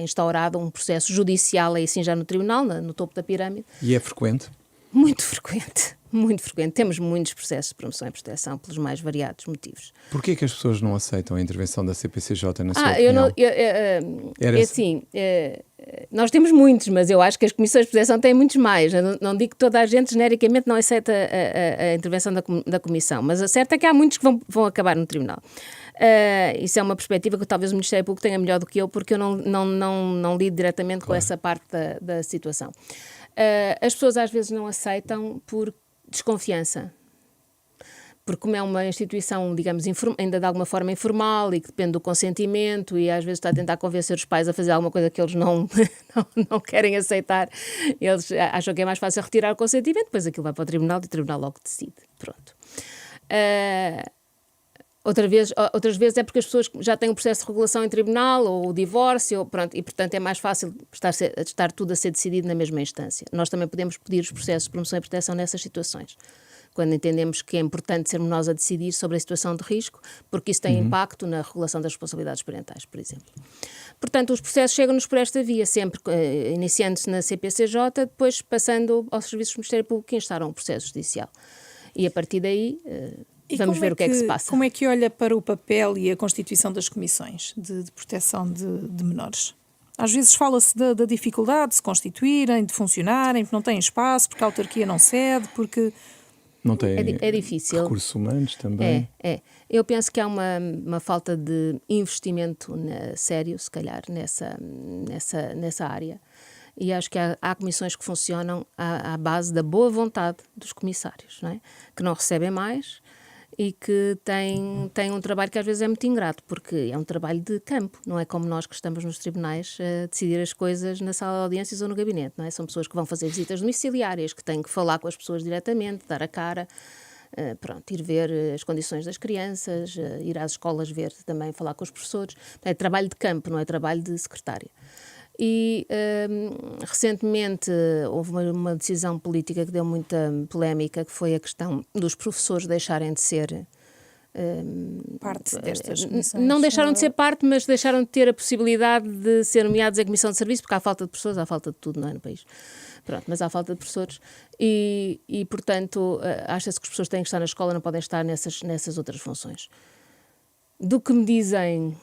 instaurado um processo judicial, aí sim já no tribunal, no topo da pirâmide. E é frequente? Muito frequente, muito frequente. Temos muitos processos de promoção e proteção pelos mais variados motivos. Porquê que as pessoas não aceitam a intervenção da CPCJ na sua opinião? Nós temos muitos, mas eu acho que as comissões de proteção têm muitos mais. Eu não digo que toda a gente genericamente não aceita a intervenção da comissão, mas a certo é que há muitos que vão acabar no tribunal. Isso é uma perspectiva que talvez o Ministério Público tenha melhor do que eu, porque eu não lido diretamente com essa parte da situação. As pessoas às vezes não aceitam por desconfiança. porque como é uma instituição, digamos, ainda de alguma forma informal e que depende do consentimento e às vezes está a tentar convencer os pais a fazer alguma coisa que eles não querem aceitar, eles acham que é mais fácil retirar o consentimento, depois aquilo vai para o tribunal e o tribunal logo decide. Pronto. Outras vezes é porque as pessoas já têm um processo de regulação em tribunal ou o divórcio, pronto, e portanto é mais fácil estar tudo a ser decidido na mesma instância. Nós também podemos pedir os processos de promoção e proteção nessas situações, quando entendemos que é importante sermos nós a decidir sobre a situação de risco, porque isso tem impacto na regulação das responsabilidades parentais, por exemplo. Portanto, os processos chegam-nos por esta via, sempre iniciando-se na CPCJ, depois passando aos serviços do Ministério Público que instauram o processo judicial. E a partir daí vamos ver o que é que se passa. Como é que olha para o papel e a constituição das comissões de proteção de menores? Às vezes fala-se da dificuldade de se constituírem, de funcionarem, porque não têm espaço, porque a autarquia não cede, porque... Não tem é difícil. Recursos humanos também. Eu penso que há uma falta de investimento sério, se calhar, nessa área. E acho que há comissões que funcionam à base da boa vontade dos comissários, não é? Que não recebem mais e que têm um trabalho que às vezes é muito ingrato, porque é um trabalho de campo, não é como nós que estamos nos tribunais a decidir as coisas na sala de audiências ou no gabinete, não é? São pessoas que vão fazer visitas domiciliárias, que têm que falar com as pessoas diretamente, dar a cara, ir ver as condições das crianças, ir às escolas ver também, falar com os professores. É trabalho de campo, não é trabalho de secretária. E recentemente houve uma decisão política que deu muita polémica, que foi a questão dos professores deixarem de ser parte destas comissões. Não deixaram de ser parte, mas deixaram de ter a possibilidade de ser nomeados em comissão de serviço, porque há falta de professores, há falta de tudo, não é, no país. Pronto, mas há falta de professores e portanto, acha-se que os professores têm que estar na escola, não podem estar nessas outras funções. Do que me dizem,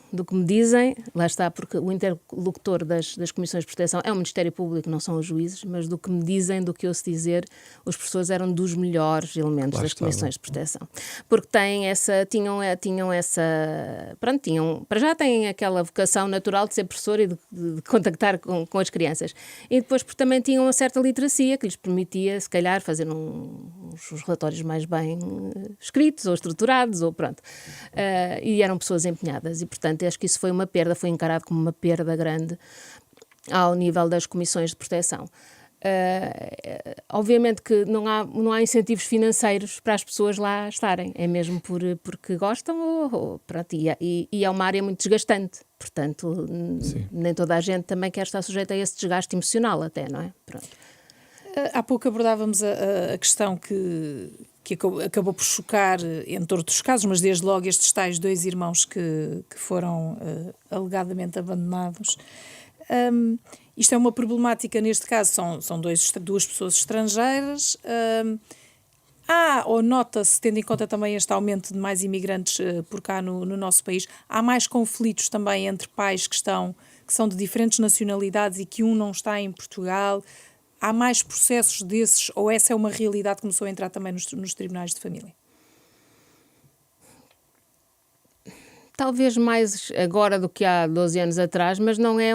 lá está, porque o interlocutor das comissões de proteção é o Ministério Público, não são os juízes, mas do que me dizem, do que ouço dizer, os professores eram dos melhores elementos das comissões de proteção. Porque para já têm aquela vocação natural de ser professor e de contactar com as crianças. E depois porque também tinham uma certa literacia que lhes permitia, se calhar, fazer uns relatórios mais bem escritos ou estruturados, ou pronto. E eram pessoas empenhadas e, portanto, acho que isso foi uma perda, foi encarado como uma perda grande ao nível das comissões de proteção. Obviamente que não há incentivos financeiros para as pessoas lá estarem, é mesmo porque gostam pronto, e é uma área muito desgastante, portanto, nem toda a gente também quer estar sujeita a esse desgaste emocional até, não é? Pronto. Há pouco abordávamos a questão que acabou por chocar em todos os casos, mas desde logo estes tais 2 irmãos que foram alegadamente abandonados. Isto é uma problemática, neste caso são duas pessoas estrangeiras. Ou nota-se, tendo em conta também este aumento de mais imigrantes por cá no nosso país, há mais conflitos também entre pais que são de diferentes nacionalidades e que um não está em Portugal. Há mais processos desses, ou essa é uma realidade que começou a entrar também nos tribunais de família? Talvez mais agora do que há 12 anos atrás, mas não é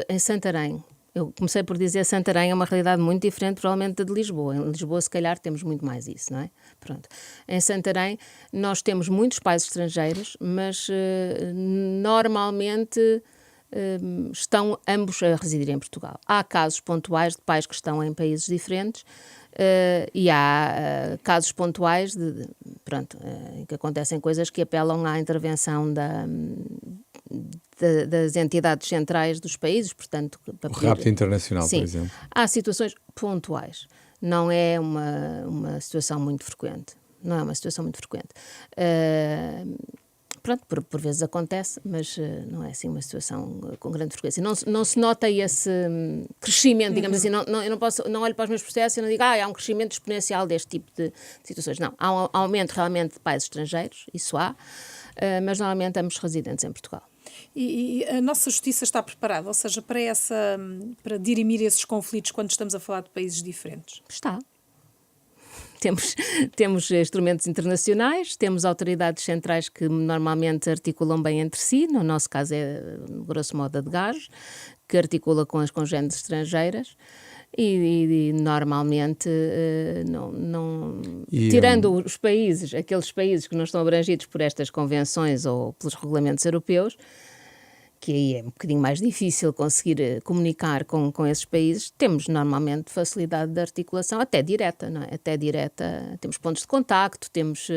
em Santarém. Eu comecei por dizer Santarém é uma realidade muito diferente, provavelmente, da de Lisboa. Em Lisboa, se calhar, temos muito mais isso, não é? Pronto. Em Santarém, nós temos muitos pais estrangeiros, mas normalmente estão ambos a residir em Portugal. Há casos pontuais de pais que estão em países diferentes e há casos pontuais em que acontecem coisas que apelam à intervenção das entidades centrais dos países, portanto... O rapto internacional, por exemplo. Há situações pontuais. Não é uma situação muito frequente. Não é uma situação muito frequente. Por vezes acontece, mas não é assim uma situação com grande frequência. Não se nota esse crescimento, digamos assim. Eu não olho para os meus processos e não digo há um crescimento exponencial deste tipo de situações. Não, há um aumento realmente de pais estrangeiros, isso há, mas normalmente ambos residentes em Portugal. E a nossa justiça está preparada, ou seja, para dirimir esses conflitos quando estamos a falar de países diferentes? Está. Temos instrumentos internacionais, temos autoridades centrais que normalmente articulam bem entre si, no nosso caso é, grosso modo, a de Gás, que articula com as congêneres estrangeiras, E normalmente, tirando os países, aqueles países que não estão abrangidos por estas convenções ou pelos regulamentos europeus, que aí é um bocadinho mais difícil conseguir comunicar com esses países, temos normalmente facilidade de articulação, até direta, não é? Até direta, temos pontos de contacto, temos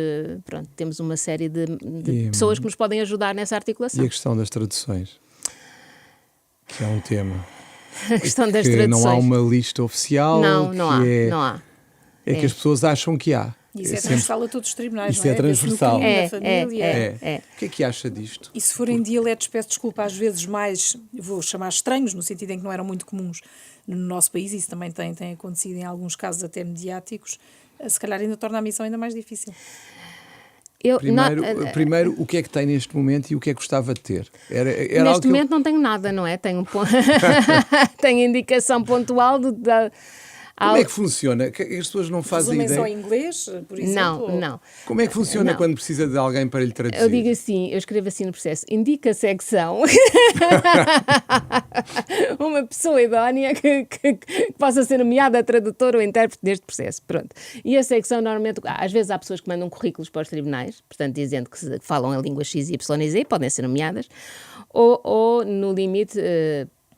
uma série de pessoas que nos podem ajudar nessa articulação. E a questão das traduções, que é um tema. A questão das que traduções. Não há uma lista oficial. Não há. É que as pessoas acham que há. Isso é transversal a todos os tribunais, Isso não é? é transversal. Penso no crime, na família. O que acha disto? E se forem dialetos, peço desculpa, às vezes mais, vou chamar estranhos, no sentido em que não eram muito comuns no nosso país, isso também tem acontecido em alguns casos até mediáticos, se calhar ainda torna a missão ainda mais difícil. Primeiro, o que é que tem neste momento e o que é que gostava de ter? Neste momento não tenho nada, não é? Tenho indicação pontual Como é que funciona? Que as pessoas não fazem ideia. Só em inglês, por exemplo? Não. Como é que funciona quando precisa de alguém para lhe traduzir? Eu digo assim, eu escrevo assim no processo, indica a secção uma pessoa idónea que possa ser nomeada tradutor ou intérprete deste processo, pronto. E a secção normalmente, às vezes há pessoas que mandam currículos para os tribunais, portanto dizendo que falam a língua X, Y e Z, podem ser nomeadas, ou no limite...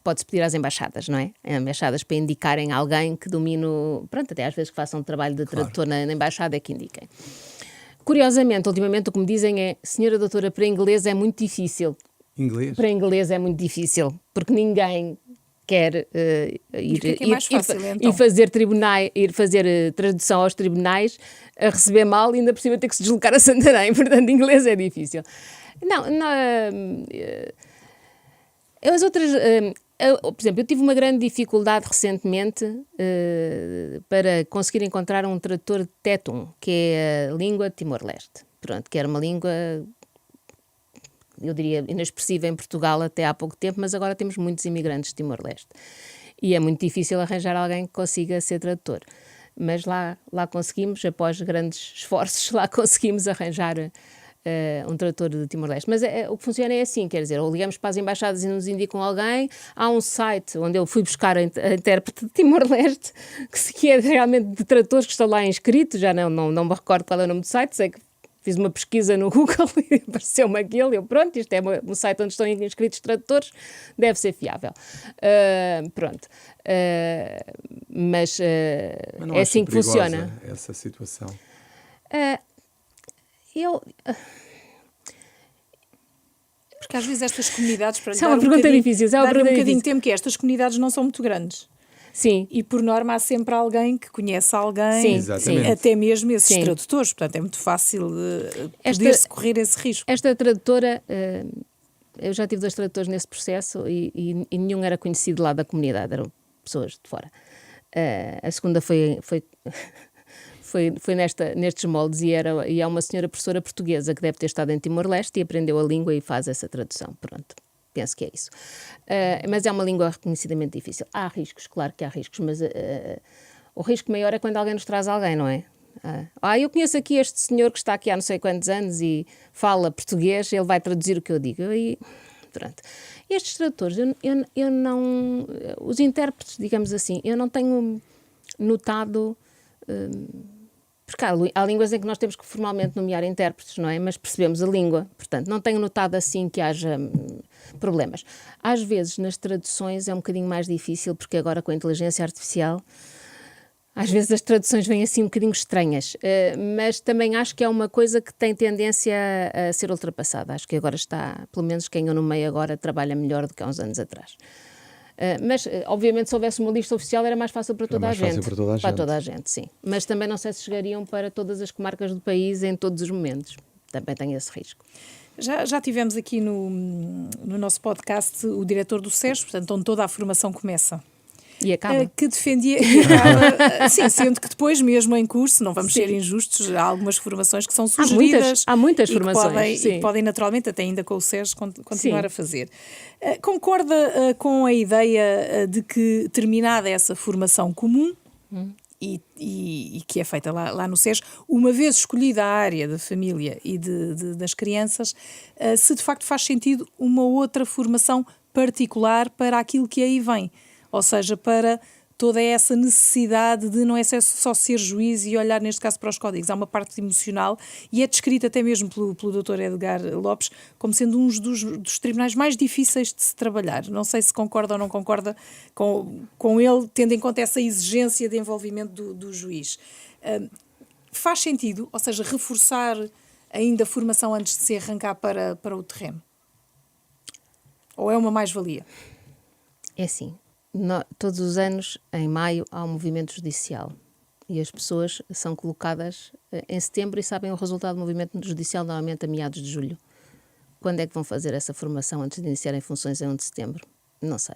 pode-se pedir às embaixadas, não é? Embaixadas para indicarem alguém que domine, pronto, até às vezes que façam um trabalho de tradutor na embaixada é que indiquem. Curiosamente, ultimamente o que me dizem é, senhora doutora, para inglês é muito difícil. Inglês? Para inglês é muito difícil, porque ninguém quer ir fazer tradução aos tribunais, a receber mal e ainda por cima ter que se deslocar a Santarém, portanto inglês é difícil. As outras... por exemplo, eu tive uma grande dificuldade recentemente para conseguir encontrar um tradutor de Tetum, que é a língua de Timor-Leste. Pronto, que era uma língua, eu diria, inexpressiva em Portugal até há pouco tempo, mas agora temos muitos imigrantes de Timor-Leste. E é muito difícil arranjar alguém que consiga ser tradutor. Mas lá conseguimos, após grandes esforços, lá conseguimos arranjar... um tradutor de Timor-Leste. Mas o que funciona é assim, quer dizer, ou ligamos para as embaixadas e nos indicam alguém, há um site onde eu fui buscar a intérprete de Timor-Leste, que é realmente de tradutores que estão lá inscritos, já não me recordo qual é o nome do site, sei que fiz uma pesquisa no Google e apareceu-me aquele, isto é um site onde estão inscritos tradutores, deve ser fiável. Mas não é assim que funciona. Essa situação? Porque às vezes estas comunidades... Isso é uma pergunta difícil. Dar um bocadinho de tempo que estas comunidades não são muito grandes. Sim. E por norma há sempre alguém que conhece alguém, sim. até mesmo esses tradutores. Portanto, é muito fácil poder-se correr esse risco. Esta tradutora, eu já tive 2 tradutores nesse processo e nenhum era conhecido lá da comunidade, eram pessoas de fora. A segunda foi nestes moldes e é uma senhora professora portuguesa que deve ter estado em Timor-Leste e aprendeu a língua e faz essa tradução. Pronto, penso que é isso. Mas é uma língua reconhecidamente difícil. Há riscos, claro que há riscos, mas o risco maior é quando alguém nos traz alguém, não é? Eu conheço aqui este senhor que está aqui há não sei quantos anos e fala português, ele vai traduzir o que eu digo. Pronto. Estes tradutores, eu não... Os intérpretes, digamos assim, eu não tenho notado... Porque há línguas em que nós temos que formalmente nomear intérpretes, não é? Mas percebemos a língua, portanto, não tenho notado assim que haja problemas. Às vezes, nas traduções é um bocadinho mais difícil, porque agora com a inteligência artificial, às vezes as traduções vêm assim um bocadinho estranhas, mas também acho que é uma coisa que tem tendência a ser ultrapassada. Acho que agora está, pelo menos quem eu nomeio agora, trabalha melhor do que há uns anos atrás. Mas, obviamente, se houvesse uma lista oficial era mais fácil para toda a gente. Para toda a gente, sim. Mas também não sei se chegariam para todas as comarcas do país em todos os momentos. Também tem esse risco. Já tivemos aqui no nosso podcast o diretor do SES, portanto, onde toda a formação começa. E acaba. Que defendia... E acaba, sim, sendo que depois, mesmo em curso, não vamos ser injustos, há algumas formações que são sugeridas. Há muitas formações. E que podem naturalmente, até ainda com o SES, continuar a fazer. Concorda com a ideia de que, terminada essa formação comum, e que é feita lá no SES, uma vez escolhida a área da família e das crianças, se de facto faz sentido uma outra formação particular para aquilo que aí vem? Ou seja, para toda essa necessidade de não é só ser juiz e olhar, neste caso, para os códigos. Há uma parte emocional e é descrita até mesmo pelo Dr. Edgar Lopes como sendo um dos tribunais mais difíceis de se trabalhar. Não sei se concorda ou não concorda com ele, tendo em conta essa exigência de envolvimento do juiz. Faz sentido, ou seja, reforçar ainda a formação antes de se arrancar para o terreno? Ou é uma mais-valia? É assim, todos os anos, em maio, há um movimento judicial e as pessoas são colocadas em setembro e sabem o resultado do movimento judicial normalmente a meados de julho. Quando é que vão fazer essa formação antes de iniciarem funções em 1 de setembro? Não sei.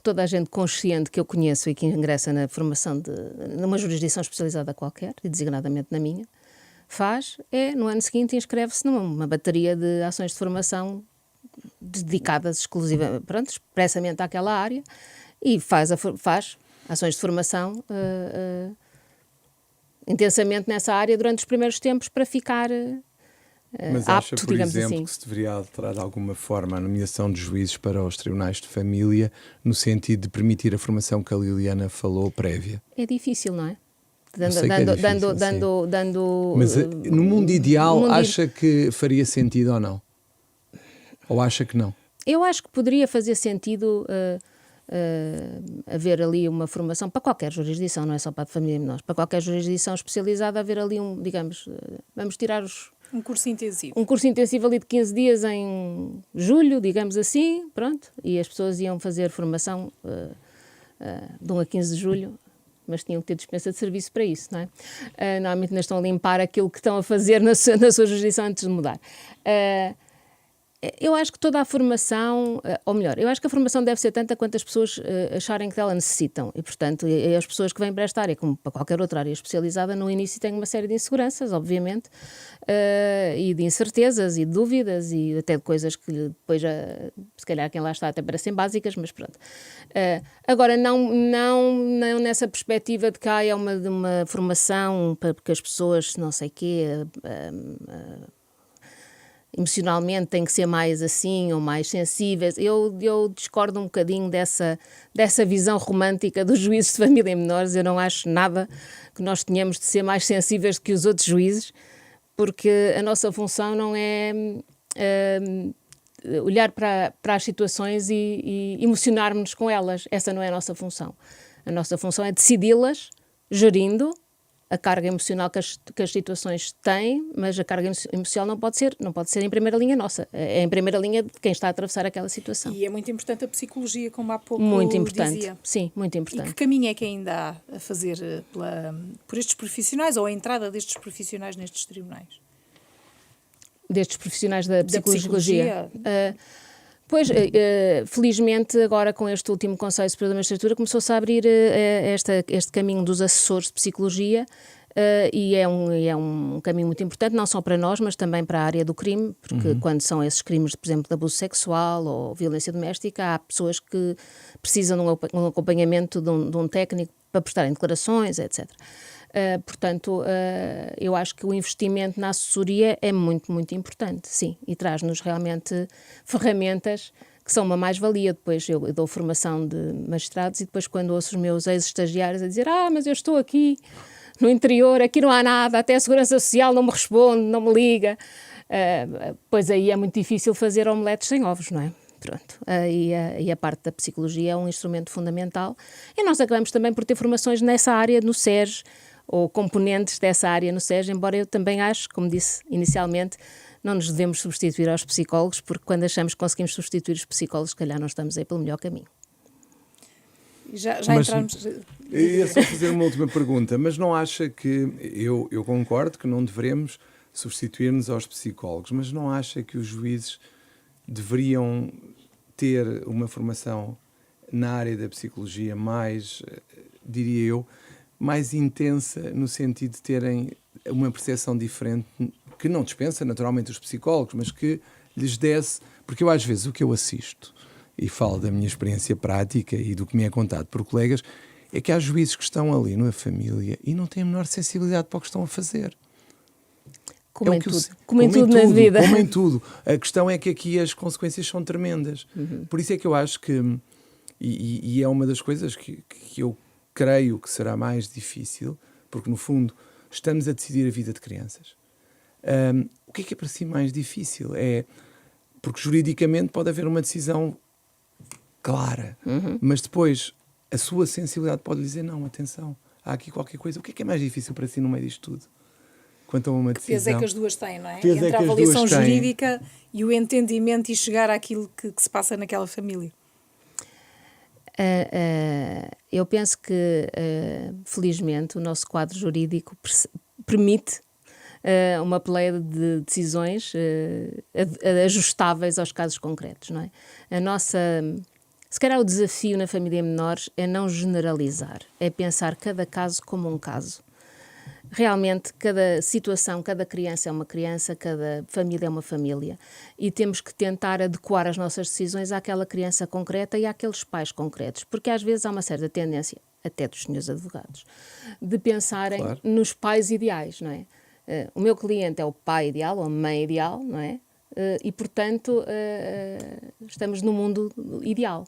Toda a gente consciente que eu conheço e que ingressa na formação numa jurisdição especializada qualquer, e designadamente na minha, no ano seguinte inscreve-se numa bateria de ações de formação dedicadas exclusivamente, expressamente àquela área e faz ações de formação intensamente nessa área durante os primeiros tempos para ficar Mas apto, acha, por digamos exemplo, assim. que se deveria alterar de alguma forma a nomeação de juízes para os tribunais de família no sentido de permitir a formação que a Liliana falou prévia? É difícil, não é? Mas no mundo ideal, acha que faria sentido ou não? Ou acha que não? Eu acho que poderia fazer sentido haver ali uma formação para qualquer jurisdição, não é só para a família menores, para qualquer jurisdição especializada, haver ali vamos tirar um curso intensivo. Um curso intensivo ali de 15 dias em julho, digamos assim, pronto, e as pessoas iam fazer formação de 1 a 15 de julho, mas tinham que ter dispensa de serviço para isso, não é? Normalmente ainda estão a limpar aquilo que estão a fazer na sua jurisdição antes de mudar. Eu acho que toda a formação, ou melhor, eu acho que a formação deve ser tanta quanto as pessoas acharem que dela necessitam. E, portanto, as pessoas que vêm para esta área, como para qualquer outra área especializada, no início têm uma série de inseguranças, obviamente, e de incertezas e de dúvidas e até de coisas que depois, se calhar, quem lá está até parecem básicas, mas pronto. Agora, não nessa perspectiva de que é uma formação para que as pessoas, não sei o quê... emocionalmente têm que ser mais assim ou mais sensíveis. Eu discordo um bocadinho dessa visão romântica dos juízes de família menores. Eu não acho nada que nós tenhamos de ser mais sensíveis do que os outros juízes, porque a nossa função não é olhar para as situações e emocionarmos-nos com elas. Essa não é a nossa função. A nossa função é decidi-las gerindo a carga emocional que as situações têm, mas a carga emocional não pode ser em primeira linha nossa, é em primeira linha de quem está a atravessar aquela situação. E é muito importante a psicologia, como há pouco muito importante, dizia. Sim, muito importante. E que caminho é que ainda há a fazer por estes profissionais, ou a entrada destes profissionais nestes tribunais? Destes profissionais da psicologia? Pois, felizmente, agora com este último Conselho Superior da Magistratura, começou-se a abrir este caminho dos assessores de psicologia e é um caminho muito importante, não só para nós, mas também para a área do crime, porque quando são esses crimes, por exemplo, de abuso sexual ou violência doméstica, há pessoas que precisam de um acompanhamento de um técnico para prestarem declarações, etc. Portanto, eu acho que o investimento na assessoria é muito, muito importante, sim, e traz-nos realmente ferramentas que são uma mais-valia. Depois eu dou formação de magistrados e depois quando ouço os meus ex-estagiários a dizer mas eu estou aqui no interior, aqui não há nada, até a Segurança Social não me responde, não me liga, pois aí é muito difícil fazer omeletes sem ovos, não é? Pronto, e a parte da psicologia é um instrumento fundamental e nós acabamos também por ter formações nessa área no SERJ, ou componentes dessa área no SERJ, embora eu também acho, como disse inicialmente, não nos devemos substituir aos psicólogos, porque quando achamos que conseguimos substituir os psicólogos, se calhar não estamos aí pelo melhor caminho. Já entramos... Ia só fazer uma última pergunta, mas não acha que, eu concordo que não devemos substituir-nos aos psicólogos, mas não acha que os juízes deveriam ter uma formação na área da psicologia mais, diria eu, mais intensa, no sentido de terem uma percepção diferente, que não dispensa naturalmente os psicólogos, mas que lhes desse, porque eu às vezes o que eu assisto, e falo da minha experiência prática e do que me é contado por colegas, é que há juízes que estão ali na família e não têm a menor sensibilidade para o que estão a fazer. Como em tudo na vida. Como em tudo. A questão é que aqui as consequências são tremendas. Por isso é que eu acho que E é uma das coisas que eu creio que será mais difícil, porque no fundo estamos a decidir a vida de crianças. O que é para si mais difícil? Porque juridicamente pode haver uma decisão clara, mas depois a sua sensibilidade pode lhe dizer não, atenção, há aqui qualquer coisa. O que é mais difícil para si no meio disto tudo? Quanto a uma decisão. Peso é que as duas têm, não é? Peso Entre é que a as avaliação duas têm. jurídica e o entendimento e chegar àquilo que se passa naquela família. Eu penso que, felizmente, o nosso quadro jurídico permite uma pleia de decisões ajustáveis aos casos concretos, não é? Se calhar o desafio na família menores é não generalizar, é pensar cada caso como um caso. Realmente, cada situação, cada criança é uma criança, cada família é uma família, e temos que tentar adequar as nossas decisões àquela criança concreta e àqueles pais concretos, porque às vezes há uma certa tendência, até dos senhores advogados, de pensarem nos pais ideais, não é? O meu cliente é o pai ideal ou a mãe ideal, não é? E, portanto, estamos no mundo ideal.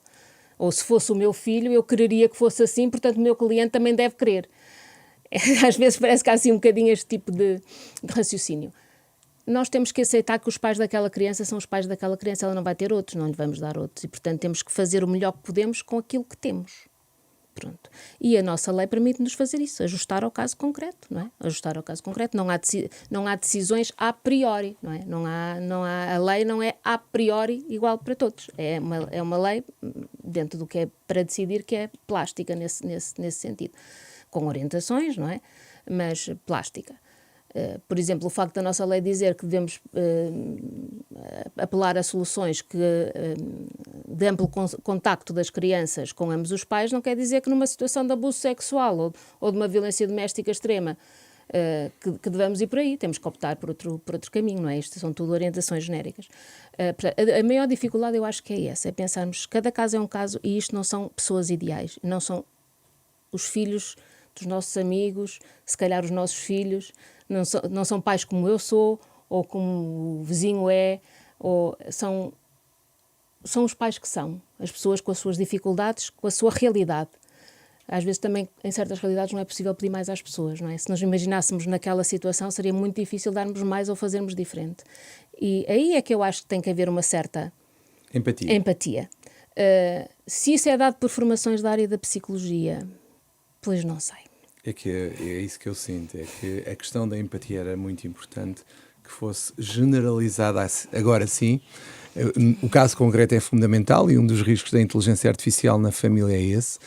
Ou se fosse o meu filho, eu quereria que fosse assim, portanto o meu cliente também deve querer. Às vezes parece que há assim um bocadinho este tipo de raciocínio. Nós temos que aceitar que os pais daquela criança são os pais daquela criança, ela não vai ter outros, não lhe vamos dar outros, e portanto temos que fazer o melhor que podemos com aquilo que temos. Pronto. E a nossa lei permite-nos fazer isso, ajustar ao caso concreto, não é? Ajustar ao caso concreto. Não há decisões a priori, não é? A lei não é a priori igual para todos. É uma lei, dentro do que é para decidir, que é plástica nesse sentido. Com orientações, não é? Mas plástica. Por exemplo, o facto da nossa lei dizer que devemos apelar a soluções de amplo contacto das crianças com ambos os pais não quer dizer que numa situação de abuso sexual ou de uma violência doméstica extrema que devemos ir por aí, temos que optar por outro caminho, não é? Isto são tudo orientações genéricas. A maior dificuldade eu acho que é essa, é pensarmos que cada caso é um caso e isto não são pessoas ideais, não são os filhos dos nossos amigos, se calhar os nossos filhos, não são pais como eu sou, ou como o vizinho é, ou são os pais que são, as pessoas com as suas dificuldades, com a sua realidade. Às vezes também, em certas realidades, não é possível pedir mais às pessoas, não é? Se nos imaginássemos naquela situação, seria muito difícil darmos mais ou fazermos diferente. E aí é que eu acho que tem que haver uma certa empatia. Se isso é dado por formações da área da psicologia, pois não sei. É isso que eu sinto, é que a questão da empatia era muito importante que fosse generalizada agora sim. O caso concreto é fundamental e um dos riscos da inteligência artificial na família é esse,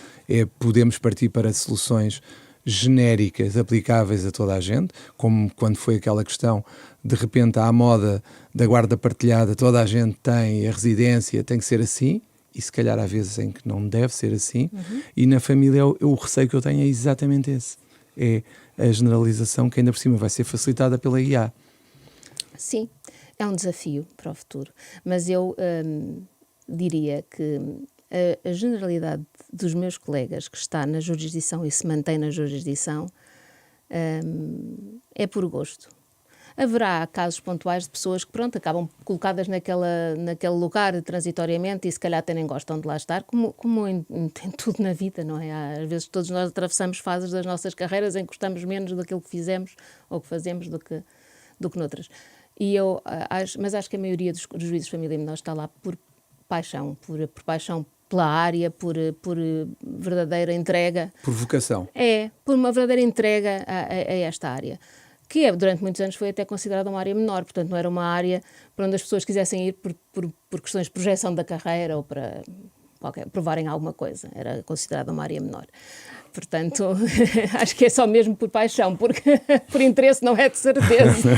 podemos partir para soluções genéricas aplicáveis a toda a gente, como quando foi aquela questão, de repente à moda da guarda partilhada, toda a gente tem, a residência tem que ser assim, e se calhar há vezes em que não deve ser assim, e na família o receio que eu tenho é exatamente esse, é a generalização que ainda por cima vai ser facilitada pela IA. Sim, é um desafio para o futuro, mas eu diria que a generalidade dos meus colegas que está na jurisdição e se mantém na jurisdição é por gosto. Haverá casos pontuais de pessoas que, pronto, acabam colocadas naquele lugar transitoriamente e se calhar até nem gostam de lá estar, como em tudo na vida, não é? Às vezes todos nós atravessamos fases das nossas carreiras em que gostamos menos daquilo que fizemos ou que fazemos do que noutras. Mas acho que a maioria dos juízes de família menor está lá por paixão, por paixão pela área, por verdadeira entrega. Por vocação. Por uma verdadeira entrega a esta área. Que durante muitos anos foi até considerada uma área menor, portanto não era uma área para onde as pessoas quisessem ir por questões de projeção da carreira ou para provarem alguma coisa, era considerada uma área menor. Portanto, acho que é só mesmo por paixão, porque por interesse não é de certeza.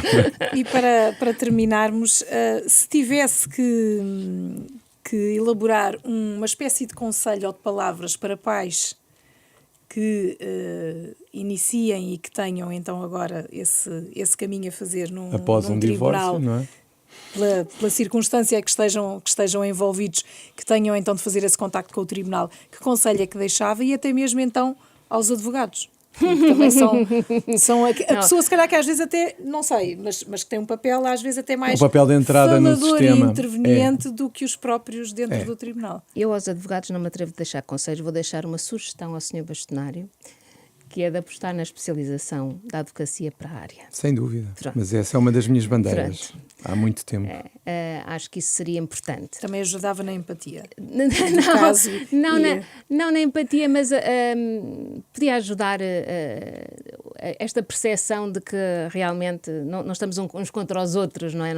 E para terminarmos, se tivesse que elaborar uma espécie de conselho ou de palavras para pais que iniciem e que tenham então agora esse caminho a fazer após num um tribunal, divórcio, não é? Pela circunstância que estejam envolvidos, que tenham então de fazer esse contacto com o tribunal, que conselho é que deixava e até mesmo então aos advogados? que também são a pessoa, se calhar, que às vezes até, não sei, mas que tem um papel às vezes até mais um papel de entrada no falador sistema. E interveniente do que os próprios dentro do tribunal. Eu aos advogados não me atrevo a deixar conselhos, vou deixar uma sugestão ao Sr. Bastonário, que é de apostar na especialização da advocacia para a área. Sem dúvida. Pronto. Mas essa é uma das minhas bandeiras. Pronto. Há muito tempo. Acho que isso seria importante. Também ajudava na empatia. Não na empatia, mas podia ajudar esta percepção de que realmente não estamos uns contra os outros, não é?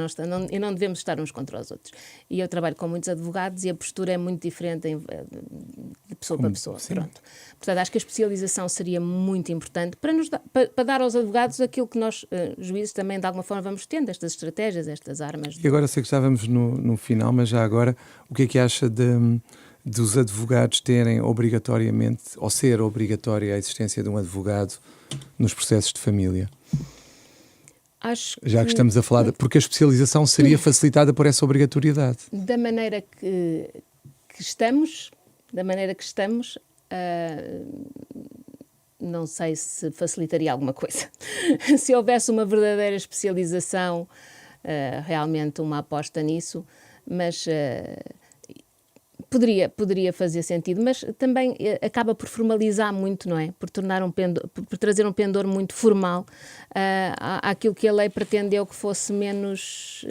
E não devemos estar uns contra os outros. E eu trabalho com muitos advogados e a postura é muito diferente de pessoa para pessoa. Pronto. Portanto, acho que a especialização seria muito importante para dar aos advogados aquilo que nós, juízes, também de alguma forma vamos tendo, estas estratégias, estas armas. E agora sei que estávamos no final, mas já agora, o que é que acha dos advogados terem obrigatoriamente, ou ser obrigatória a existência de um advogado nos processos de família? Já que estamos a falar, porque a especialização seria facilitada por essa obrigatoriedade. Da maneira que estamos, não sei se facilitaria alguma coisa. Se houvesse uma verdadeira especialização, realmente uma aposta nisso, mas poderia fazer sentido, mas também acaba por formalizar muito, não é? Por trazer um pendor muito formal àquilo que a lei pretendeu que fosse menos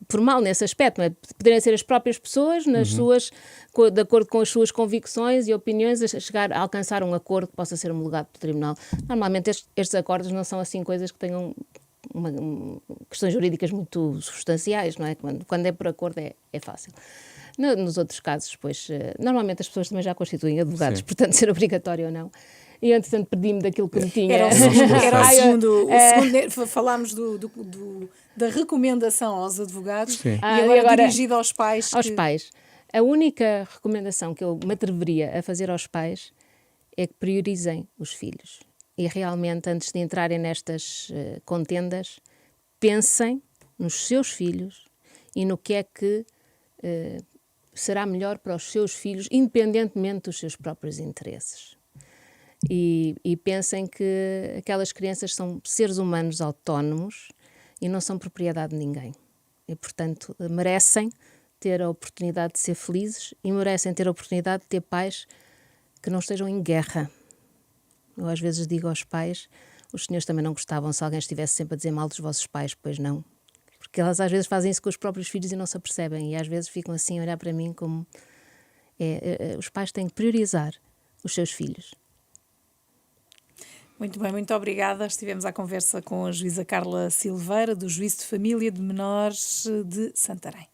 formal nesse aspecto, não é? Poderem ser as próprias pessoas, de acordo com as suas convicções e opiniões, a chegar a alcançar um acordo que possa ser homologado pelo tribunal. Normalmente estes acordos não são assim coisas que tenham questões jurídicas muito substanciais, não é? Quando é por acordo é fácil. Nos outros casos, pois, normalmente as pessoas também já constituem advogados, portanto, ser obrigatório ou não. E, entretanto, perdi-me daquilo que me tinha... Era o segundo falámos da recomendação aos advogados. Sim. E agora dirigida aos pais. Aos pais. A única recomendação que eu me atreveria a fazer aos pais é que priorizem os filhos. E realmente, antes de entrarem nestas contendas, pensem nos seus filhos e no que é que será melhor para os seus filhos, independentemente dos seus próprios interesses. E pensem que aquelas crianças são seres humanos autónomos e não são propriedade de ninguém. E, portanto, merecem ter a oportunidade de ser felizes e merecem ter a oportunidade de ter pais que não estejam em guerra. Eu às vezes digo aos pais, os senhores também não gostavam se alguém estivesse sempre a dizer mal dos vossos pais, pois não. Porque elas às vezes fazem isso com os próprios filhos e não se apercebem. E às vezes ficam assim a olhar para mim como... os pais têm que priorizar os seus filhos. Muito bem, muito obrigada. Estivemos à conversa com a juíza Carla Silveira, do Juízo de Família de Menores de Santarém.